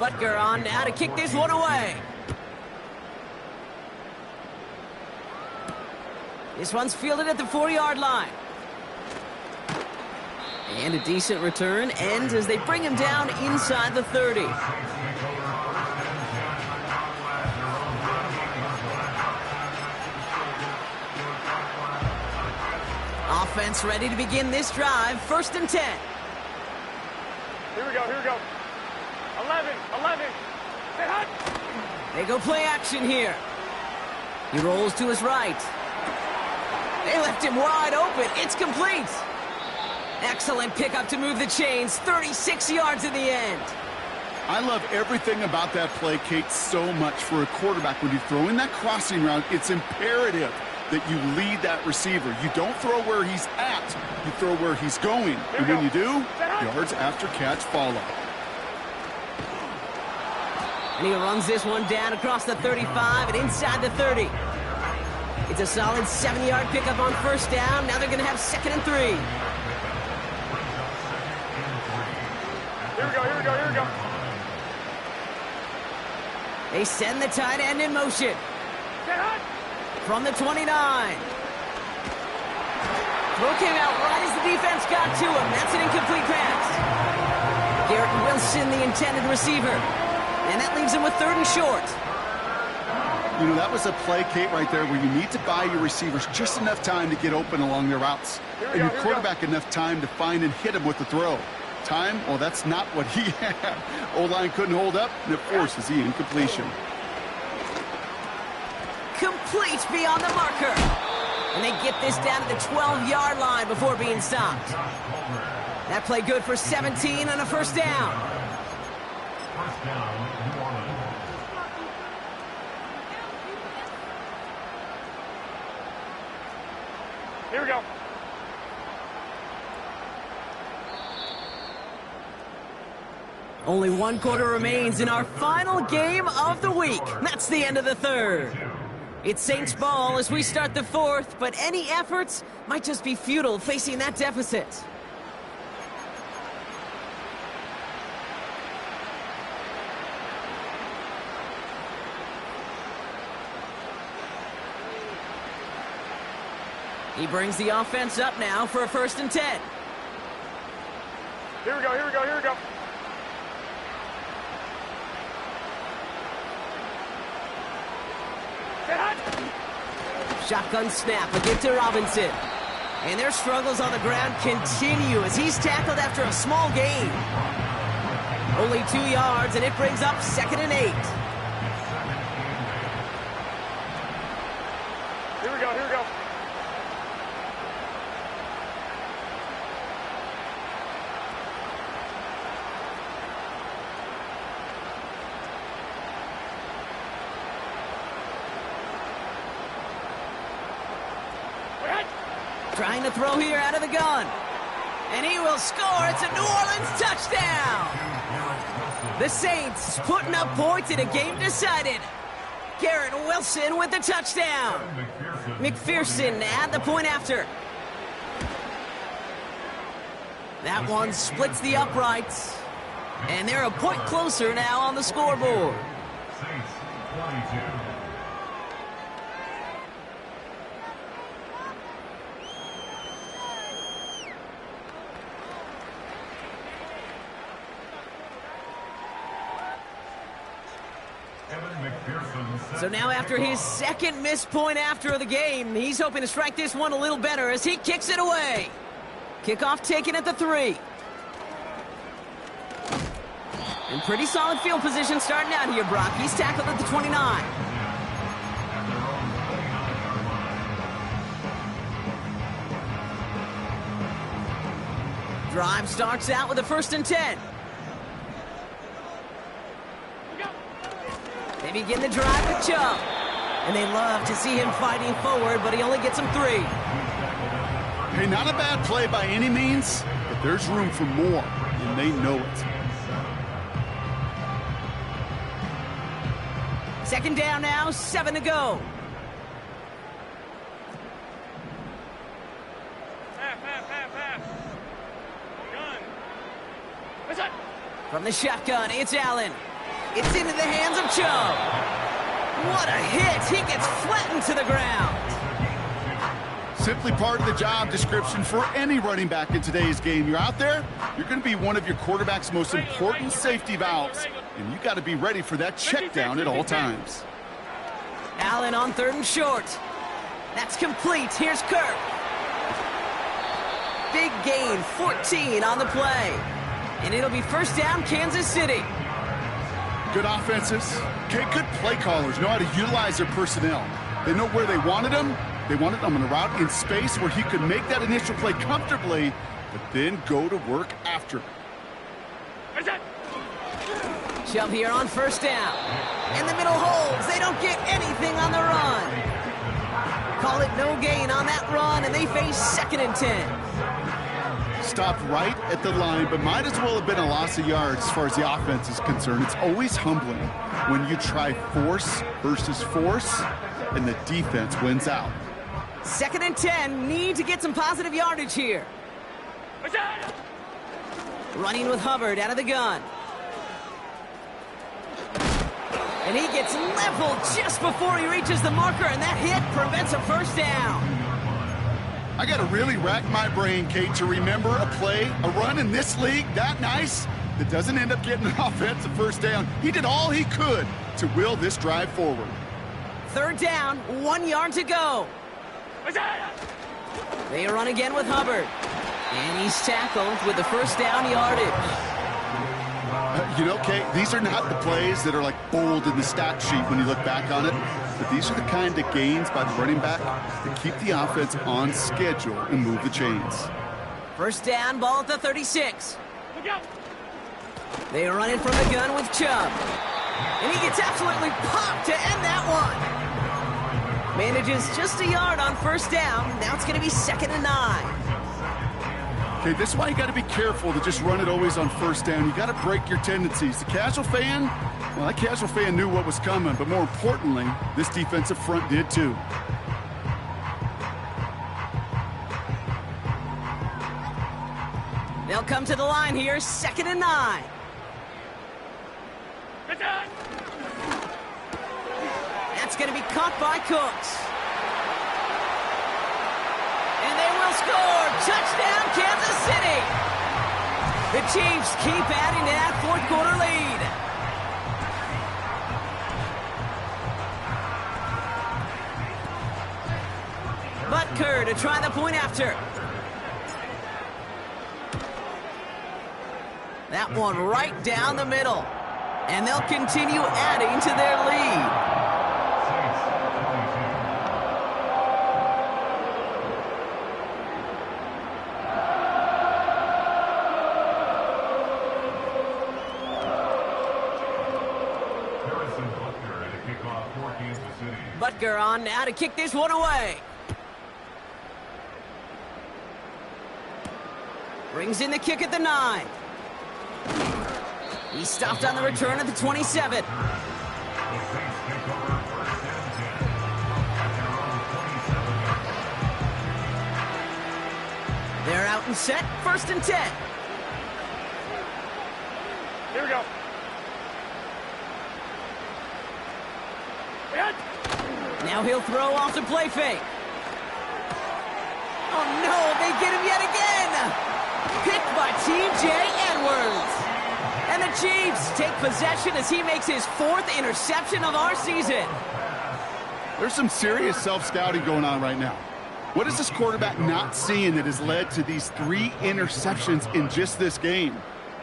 Butker on now to kick this one away. This one's fielded at the 4-yard line. And a decent return ends as they bring him down inside the 30. Offense ready to begin this drive. 1st and 10. Here we go, here we go. 11. Stay hot. They go play action here. He rolls to his right. They left him wide open. It's complete. Excellent pickup to move the chains. 36 yards in the end. I love everything about that play, Kate, so much for a quarterback. When you throw in that crossing route, it's imperative that you lead that receiver. You don't throw where he's at, you throw where he's going. And when you do, yards after catch follow. And he runs this one down across the 35 and inside the 30. It's a solid 7-yard pickup on 1st down. Now they're going to have 2nd and 3. Here we go. They send the tight end in motion. From the 29. Throw came out right as the defense got to him. That's an incomplete pass. Garrett Wilson, the intended receiver. And that leaves him with 3rd and short. You know, that was a play, Kate, right there where you need to buy your receivers just enough time to get open along their routes. And your quarterback enough time to find and hit him with the throw. Time, well, that's not what he had. O-line couldn't hold up, and it forces the incompletion. Complete beyond the marker. And they get this down to the 12-yard line before being stopped. That play good for 17 on a 1st down. Here we go. Only 1 quarter remains in our final game of the week. That's the end of the 3rd. It's Saints ball as we start the 4th, but any efforts might just be futile facing that deficit. He brings the offense up now for a 1st and 10. Here we go. Shotgun snap, a give to Robinson. And their struggles on the ground continue as he's tackled after a small gain. Only 2 yards, and it brings up 2nd and 8. Here we go. Trying to throw here out of the gun. And he will score. It's a New Orleans touchdown. The Saints putting up points in a game decided. Garrett Wilson with the touchdown. McPherson at the point after. That one splits the uprights. And they're a point closer now on the scoreboard. Saints 22. So now after his second missed point after the game, he's hoping to strike this one a little better as he kicks it away. Kickoff taken at the 3. In pretty solid field position starting out here, Brock. He's tackled at the 29. Drive starts out with a 1st and 10. They begin the drive with Chubb. And they love to see him fighting forward, but he only gets them 3. Hey, not a bad play by any means, but there's room for more, and they know it. 2nd down now, 7 to go. Pass. Gun. What's that? From the shotgun, it's Allen. It's into the hands of Chubb. What a hit! He gets flattened to the ground. Simply part of the job description for any running back in today's game. You're out there, you're going to be one of your quarterback's most important safety valves, and you got to be ready for that check down at all times. Allen on 3rd and short. That's complete. Here's Kirk. Big gain, 14 on the play. And it'll be 1st down, Kansas City. Good offenses, good play callers know how to utilize their personnel. They know where they wanted them. They wanted them on a route in space where he could make that initial play comfortably, but then go to work after. Chubb here on 1st down. And the middle holds. They don't get anything on the run. Call it no gain on that run, and they face 2nd and 10. Stopped right at the line, but might as well have been a loss of yards as far as the offense is concerned. It's always humbling when you try force versus force, and the defense wins out. 2nd and 10, need to get some positive yardage here. Running with Hubbard out of the gun. And he gets leveled just before he reaches the marker, and that hit prevents a 1st down. I got to really rack my brain, Kate, to remember a play, a run in this league that nice that doesn't end up getting an offensive 1st down. He did all he could to will this drive forward. 3rd down, 1 yard to go. They run again with Hubbard. And he's tackled with the 1st down yardage. You know, Kate, these are not the plays that are like bold in the stat sheet when you look back on it, but these are the kind of gains by the running back that keep the offense on schedule and move the chains. 1st down, ball at the 36. They run it from the gun with Chubb. And he gets absolutely popped to end that one. Manages just a yard on 1st down. Now it's going to be 2nd and 9. Okay, this is why you got to be careful to just run it always on 1st down. You got to break your tendencies. The casual fan, well, that casual fan knew what was coming, but more importantly, this defensive front did too. They'll come to the line here, 2nd and 9. That's going to be caught by Cooks. And they will score. Touchdown, Kansas City. The Chiefs keep adding to that 4th quarter lead. Butker to try the point after. That one right down the middle. And they'll continue adding to their lead. Butker on now to kick this one away. Brings in the kick at the 9. He stopped on the return at the 27. They're out and set, 1st and 10. Here we go. Now he'll throw off the play fake. Oh no, they get him yet again. Picked by T.J. Edwards. And the Chiefs take possession as he makes his 4th interception of our season. There's some serious self-scouting going on right now. What is this quarterback not seeing that has led to these 3 interceptions in just this game?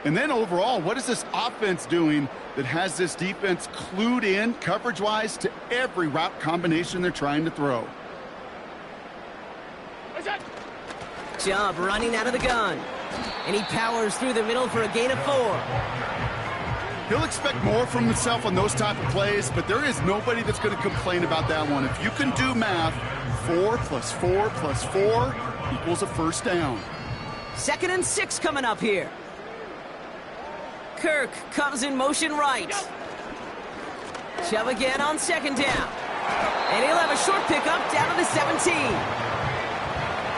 And then overall, what is this offense doing that has this defense clued in coverage-wise to every route combination they're trying to throw? Chubb running out of the gun. And he powers through the middle for a gain of 4. He'll expect more from himself on those type of plays, but there is nobody that's going to complain about that one. If you can do math, 4 + 4 + 4 equals a first down. 2nd and 6 coming up here. Kirk comes in motion right. Chubb again on 2nd down. And he'll have a short pickup down to the 17.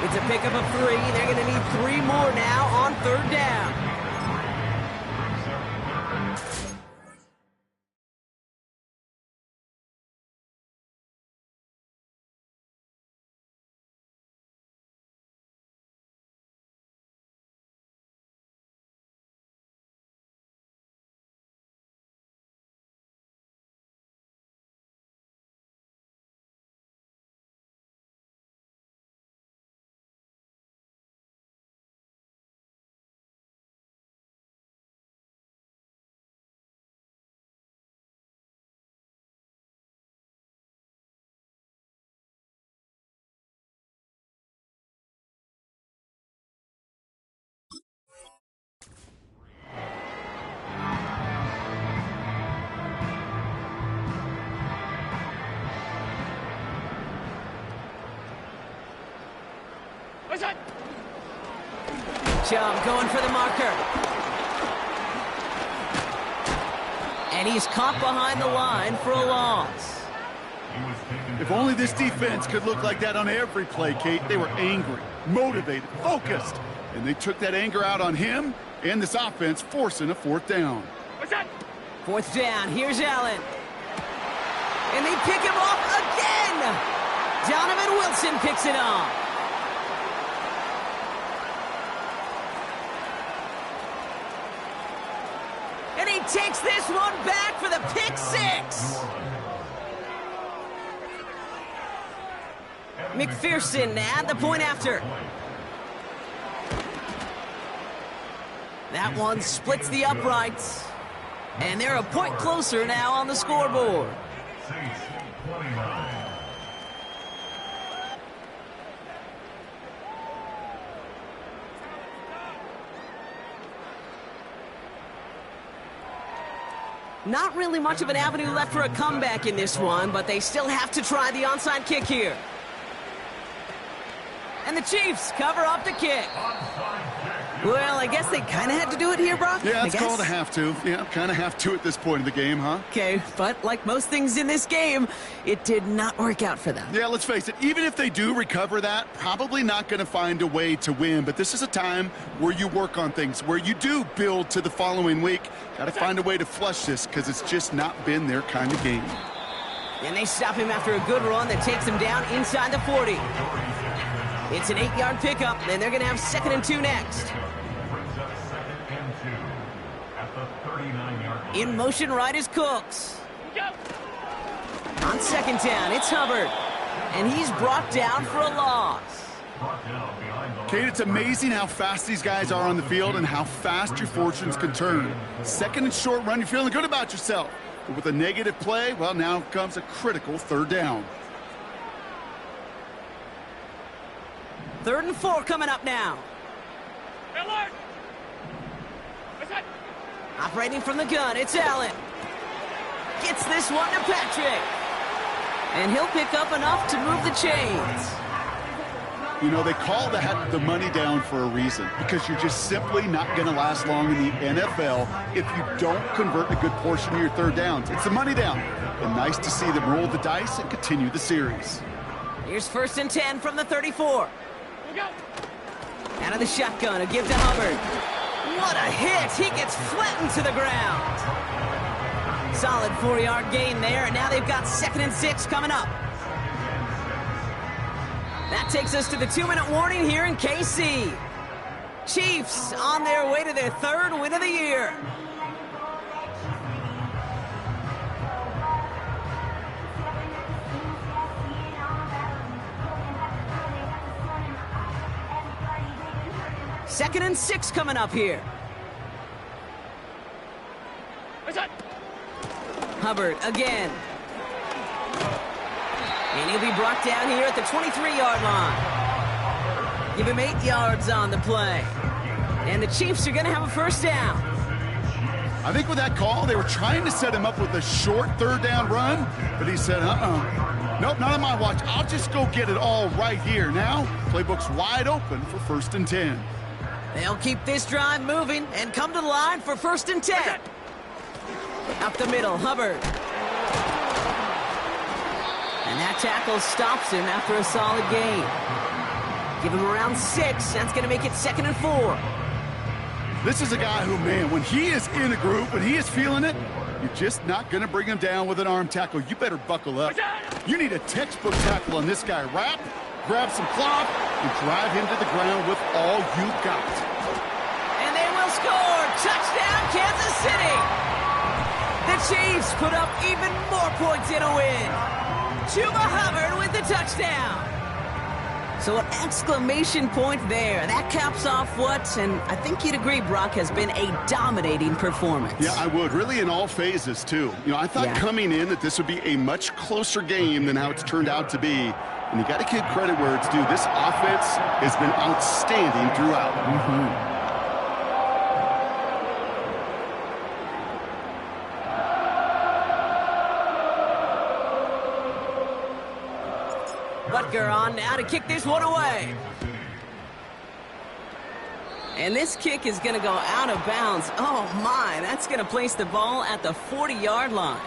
It's a pickup of 3. They're going to need 3 more now on 3rd down. Chubb going for the marker. And he's caught behind the line for a loss. If only this defense could look like that on every play, Kate. They were angry, motivated, focused, and they took that anger out on him and this offense, forcing a 4th down. 4th down, here's Allen. And they pick him off again! Donovan Wilson picks it off. And he takes this one back for the pick 6. McPherson at the point after. That one splits the uprights. And they're a point closer now on the scoreboard. Not really much of an avenue left for a comeback in this one, but they still have to try the onside kick here. And the Chiefs cover up the kick. Well, I guess they kind of had to do it here, Brock. Yeah, it's called a have to. Yeah, kind of have to at this point in the game, huh? Okay, but like most things in this game, it did not work out for them. Yeah, let's face it, even if they do recover that, probably not going to find a way to win. But this is a time where you work on things, where you do build to the following week. Got to find a way to flush this because it's just not been their kind of game. And they stop him after a good run that takes him down inside the 40. It's an 8-yard pickup, and they're going to have 2nd and 2 next. In motion right is Cooks. On 2nd down, it's Hubbard. And he's brought down for a loss. Kate, it's amazing how fast these guys are on the field and how fast your fortunes can turn. 2nd and short run, you're feeling good about yourself. But with a negative play, well, now comes a critical 3rd down. 3rd and 4 coming up now. Operating from the gun, it's Allen. Gets this one to Patrick. And he'll pick up enough to move the chains. You know, they call that the money down for a reason, because you're just simply not going to last long in the NFL if you don't convert a good portion of your 3rd downs. It's the money down. And nice to see them roll the dice and continue the series. Here's 1st and 10 from the 34. Out of the shotgun, a give to Hubbard. What a hit! He gets flattened to the ground. Solid 4-yard gain there, and now they've got 2nd and 6 coming up. That takes us to the 2-minute warning here in KC. Chiefs on their way to their 3rd win of the year. 2nd and 6 coming up here. Hubbard again. And he'll be brought down here at the 23-yard line. Give him 8 yards on the play. And the Chiefs are going to have a first down. I think with that call, they were trying to set him up with a short 3rd down run, but he said, nope, not on my watch. I'll just go get it all right here. Now, playbook's wide open for 1st and 10. They'll keep this drive moving and come to the line for 1st and 10. Up the middle, Hubbard. And that tackle stops him after a solid gain. Give him around 6. That's going to make it 2nd and 4. This is a guy who, man, when he is in a group, when he is feeling it, you're just not going to bring him down with an arm tackle. You better buckle up. You need a textbook tackle on this guy. Wrap, grab some cloth, and drive him to the ground with all you got. And they will score. Touchdown, Kansas City. The Chiefs put up even more points in a win. Chuba Hubbard with the touchdown. So an exclamation point there. That caps off what, and I think you'd agree, Brock, has been a dominating performance. Yeah, I would. Really in all phases, too. You know, I thought coming in that this would be a much closer game than how it's turned out to be. And you got to give credit where it's due. This offense has been outstanding throughout. Butker on now to kick this one away. And this kick is going to go out of bounds. Oh, my. That's going to place the ball at the 40-yard line.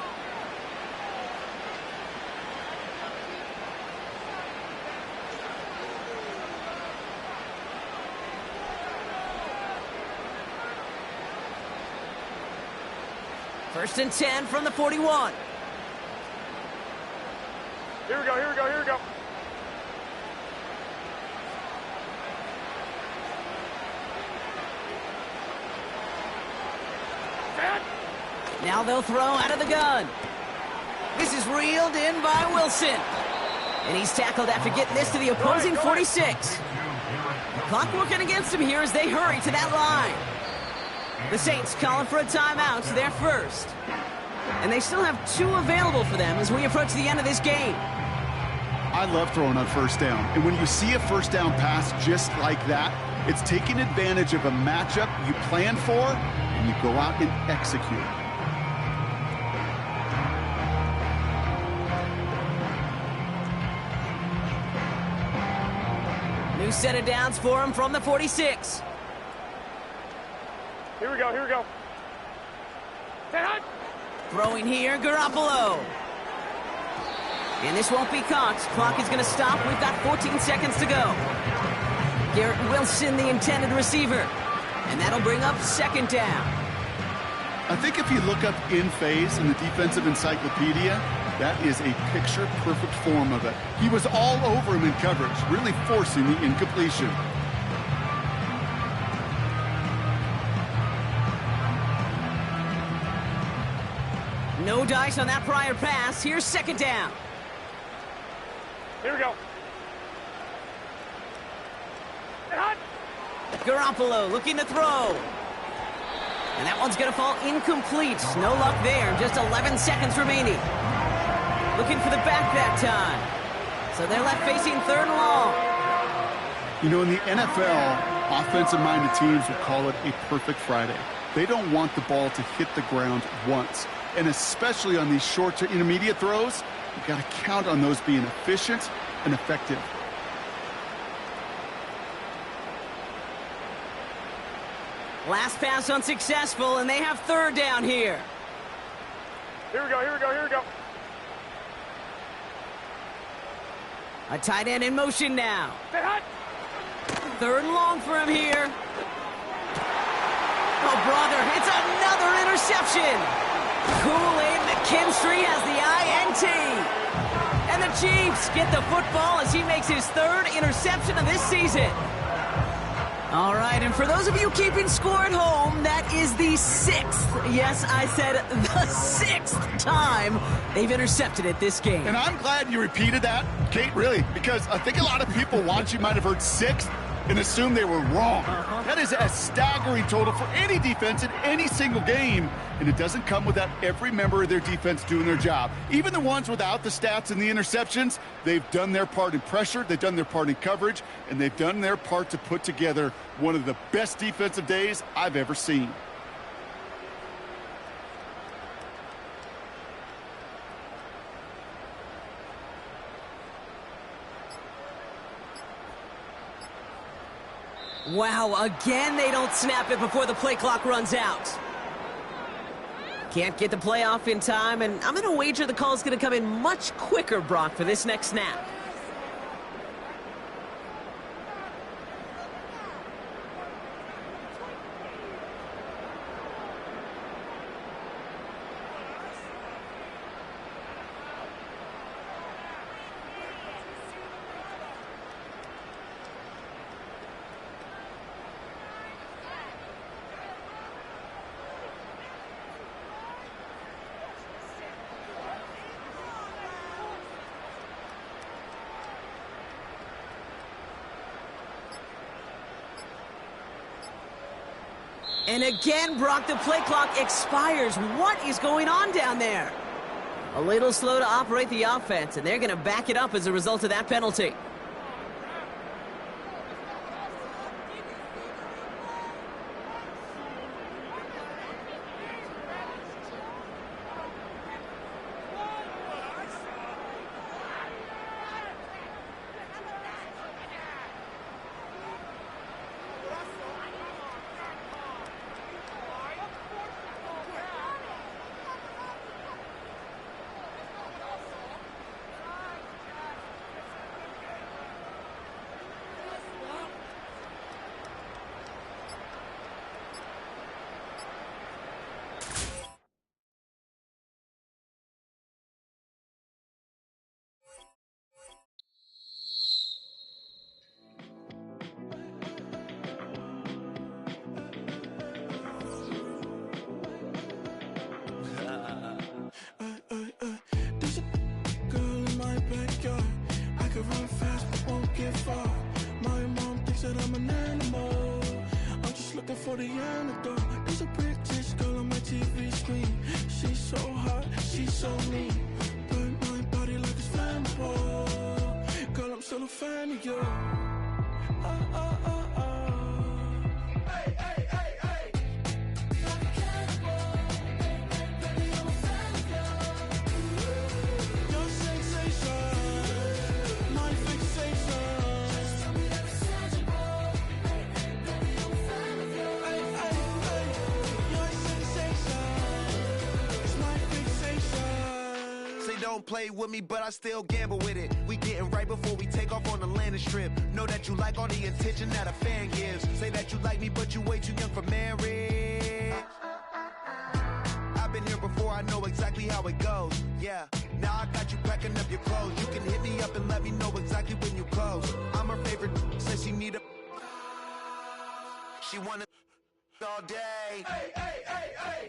First and 10 from the 41. Here we go, here we go, here we go. Now they'll throw out of the gun. This is reeled in by Wilson. And he's tackled after getting this to the opposing 46. The clock working against him here as they hurry to that line. The Saints calling for a timeout, their first. And they still have 2 available for them as we approach the end of this game. I love throwing on 1st down. And when you see a 1st down pass just like that, it's taking advantage of a matchup you plan for, and you go out and execute. New set of downs for him from the 46. Here we go, here we go. Throwing here, Garoppolo. And this won't be caught. Clock is going to stop. We've got 14 seconds to go. Garrett Wilson, the intended receiver. And that'll bring up 2nd down. I think if you look up in phase in the defensive encyclopedia, that is a picture-perfect form of it. He was all over him in coverage, really forcing the incompletion. No dice on that prior pass. Here's 2nd down. Here we go. Garoppolo looking to throw. And that one's going to fall incomplete. No luck there. Just 11 seconds remaining. Looking for the back that time. So they're left facing 3rd and long. You know, in the NFL, offensive-minded teams would call it a perfect Friday. They don't want the ball to hit the ground once. And especially on these short to intermediate throws, you've got to count on those being efficient and effective. Last pass unsuccessful, and they have 3rd down here. Here we go, here we go, here we go. A tight end in motion now. 3rd and long for him here. Oh, brother, it's another interception. Kool-Aid McKinstry has the INT. And the Chiefs get the football as he makes his 3rd interception of this season. All right, and for those of you keeping score at home, that is the 6th. Yes, I said the 6th time they've intercepted it this game. And I'm glad you repeated that, Kate, really, because I think a lot of people watching might have heard 6th. and assume they were wrong. That is a staggering total for any defense in any single game, and it doesn't come without every member of their defense doing their job. Even the ones without the stats and the interceptions, they've done their part in pressure, they've done their part in coverage, and they've done their part to put together one of the best defensive days I've ever seen. Wow, again they don't snap it before the play clock runs out. Can't get the play off in time, and I'm going to wager the call's going to come in much quicker, Brock, for this next snap. And again, Brock, the play clock expires. What is going on down there? A little slow to operate the offense, and they're going to back it up as a result of that penalty. For the antidote, there's a British girl on my TV screen. She's so hot, she's so neat. Burn my body like it's flammable. Girl, I'm still a fan of you. Hey, hey, hey, hey. Like a cannibal. Baby, I'm a fan of you. Your sensation, my fixation. Just tell me that it's tangible. Baby, I'm a fan of you. Don't play with me, but I still gamble with it. We getting right before we take off on the landing strip. Know that you like all the attention that a fan gives. Say that you like me, but you way too young for marriage. I've been here before, I know exactly how it goes. Yeah, now I got you packing up your clothes. You can hit me up and let me know exactly when you close. I'm her favorite, says she need a... She wanna all day. Hey, hey, hey, hey.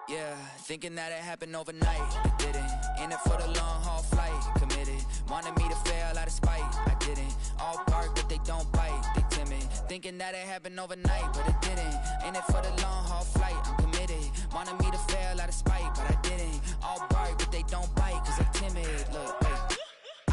Yeah, thinking that it happened overnight, it didn't. In it for the long haul flight, committed. Wanted me to fail out of spite, I didn't. All bark but they don't bite, they timid. Thinking that it happened overnight, but it didn't. In it for the long haul flight, I'm committed. Wanted me to fail out of spite, but I didn't. All bark, but they don't bite, cause I'm timid. Look, wait.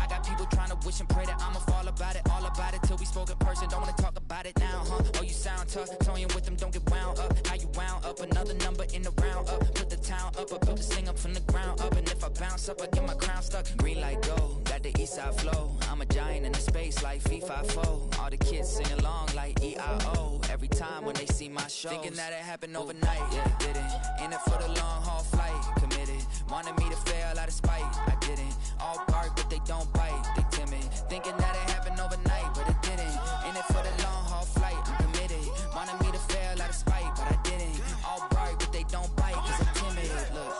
I got people trying to wish and pray that I'ma fall about it, all about it till we spoke in person. Don't wanna talk about it now, huh? Oh, you sound tough, toying with them, don't get wound up. How you wound up? Another number in the round up. Put the town up, I built this thing up from the ground up. And if I bounce up, I get my crown stuck. Green light go, got the east side flow. I'm a giant in the space like FIFA4. All the kids sing along like EIO. Every time when they see my show, thinking that it happened overnight, yeah, it didn't. In it for the long haul flight, committed. Wanted me to fail out of spite, I didn't. All bark, but they don't bite, they timid. Thinking that it happened overnight, but it didn't. In it for the long haul flight, I'm committed. Wanted me to fail out of spite, but I didn't. All bark, but they don't bite, cause I'm timid. Look,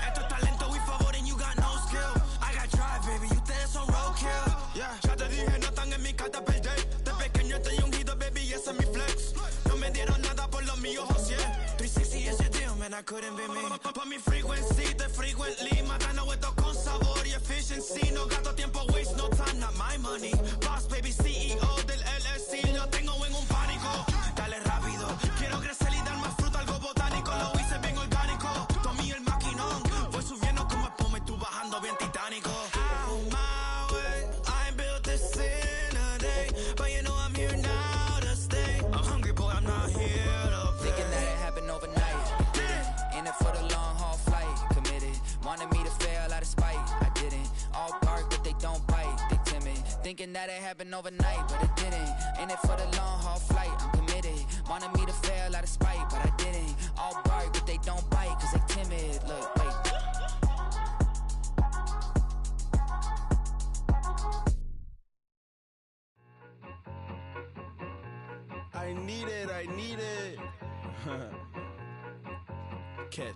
Esto es talento y favor and you got no skill. I got drive, baby, you ustedes son roadkill. Yeah, ya te dije, no están en mi carta perder. De pequeño estoy ungido, baby, y ese es mi flex. No me dieron nada por lo mío, José. 360 is your deal, man, I couldn't be me. Pa' mi frequency, te frequently. Matando esto con sabor y efficiency. No gasto tiempo, waste no time, not my money. Boss, baby, CEO del LLC. Lo tengo en un pánico. Dale rápido, quiero crecer y dar más fruto, algo botánico. Lo hice bien orgánico. Tomé el maquinón. Voy subiendo como espuma y tú bajando bien titánico. Out my way, I built this in a day. But you know I'm here now to stay. I'm hungry, boy, I'm not here to play. thinking that it happened overnight, didn't. In it for the long haul flight, committed. Wanted me to fail out of spite, I didn't. All bark, but they don't bite, they timid. Thinking that it happened overnight, but it didn't. In it for the long haul flight, I'm committed. Wanted me to fail out of spite, but I didn't. All bark, but they don't bite, cause they timid. Look, wait. I need it. Cat.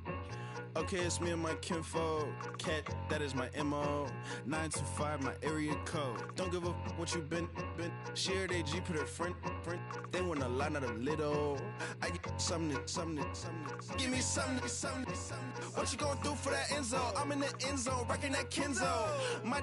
Okay, it's me and my kinfolk. Cat, that is my MO. 925, my area code. Don't give a what you been. Shared AG, put her friend. They want a lot, not a little. I get something. Give me something. What you gonna do for that end zone? I'm in the end zone, rocking that Kenzo. My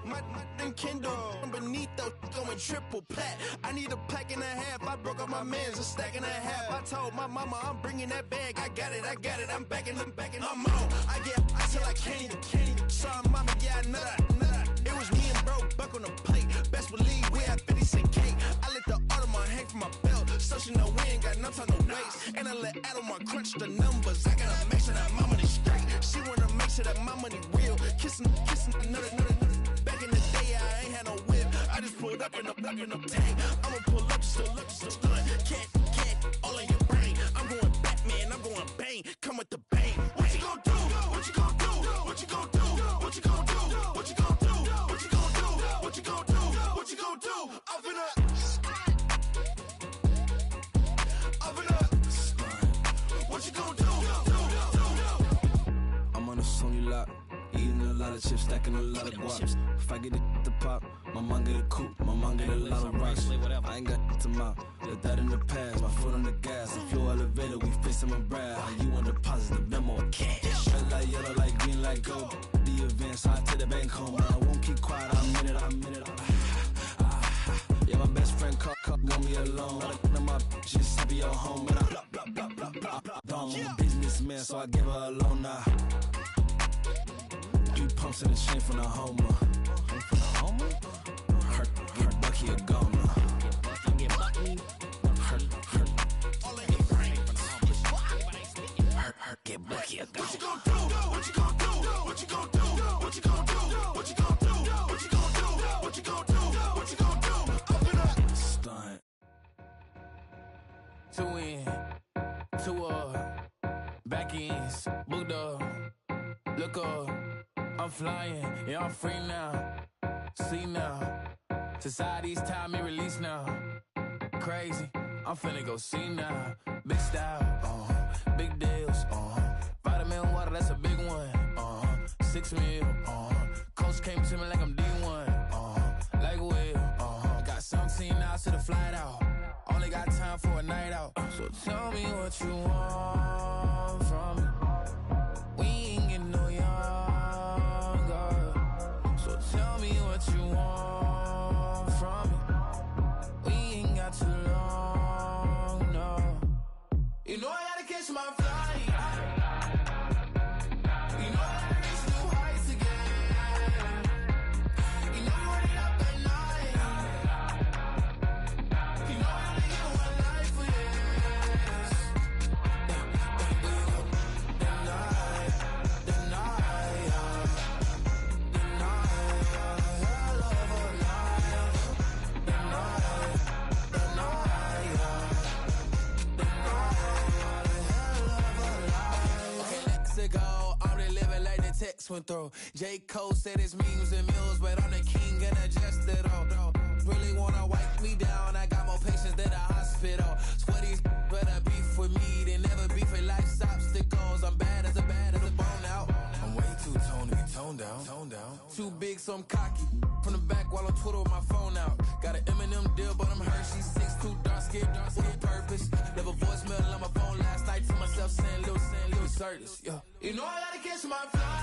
thing Kindle. Beneath though, going triple plat. I need a pack and a half. I broke up my man's a stack and a half. I told my mama I'm bringing that bag. I got it. I'm backing, I'm on. I get ice till I can't. Sorry, mama, yeah, I know that. It was me and bro, buck on the plate. Best believe we had 50 cent cake. I let the Audemars hang from my belt, so she know we ain't got no time to waste. And I let Audemars crunch the numbers. I gotta make sure that my money straight. She wanna make sure that my money real. Kissing another. Back in the day, I ain't had no whip. I just pulled up in a tank. I'ma pull up just to stun. Can't, all in your brain. I'm going Batman, I'm going bang. Come with the bang. What you gonna do? What you gonna do? What you gonna do? What you gonna do? What you gonna do? What you gonna do? What you gonna do? What you gonna do? I'm finna. What you gonna do? I'm on a Sony lot, eating a lot of chips, stacking a lot of guaps. If I get it to pop, my mom get a coupe, my mom get a lot of rocks. I ain't got to mouth, let that in the past. My foot on the gas, a flow elevator, we face them and brad. How you want to deposit the memo of cash? Red light, yellow light, green light, gold. The events, I take the bank home, but I won't keep quiet. I'm in it. Yeah, my best friend want me alone. None of my bitches happy your home, and I blah. I'm a businessman, so I give her a loan now. 3 pumps in the chain from the Homer. Her Bucky a goner. Get Bucky a goner. What you gonna do? What you gonna do? What you gonna do? What you gonna do? What you gonna do? What you gonna do? What you gonna do? What you gonna do? Open up. Stunt. 2 in, 2 back ends, booked up. Look up, I'm flying, yeah, I'm free now. See now, society's time me release now. Crazy, I'm finna go see now. Big style, big deals, vitamin water, that's a big one. 6 mil, coach came to me like I'm D1, like Will. Got 17 hours to the flight out. Only got time for a night out. So tell me what you want from me. We ain't getting no younger. So tell me what you want from me. We ain't got too long. went through. J. Cole said his memes and mills, but I'm the king and adjusted all. Really wanna wipe me down, I got more patience than a hospital. Sweaties better beef with me, they never beef with life's obstacles. I'm bad as a bone out. I'm way too toned to be toned down. Too big, so I'm cocky. From the back while on Twitter with my phone out. Got an Eminem deal, but I'm Hershey. 6'2", dark skin, with a purpose. Never voicemail on my phone last night to myself saying, Lil Curtis, yeah. You know I gotta catch my flight.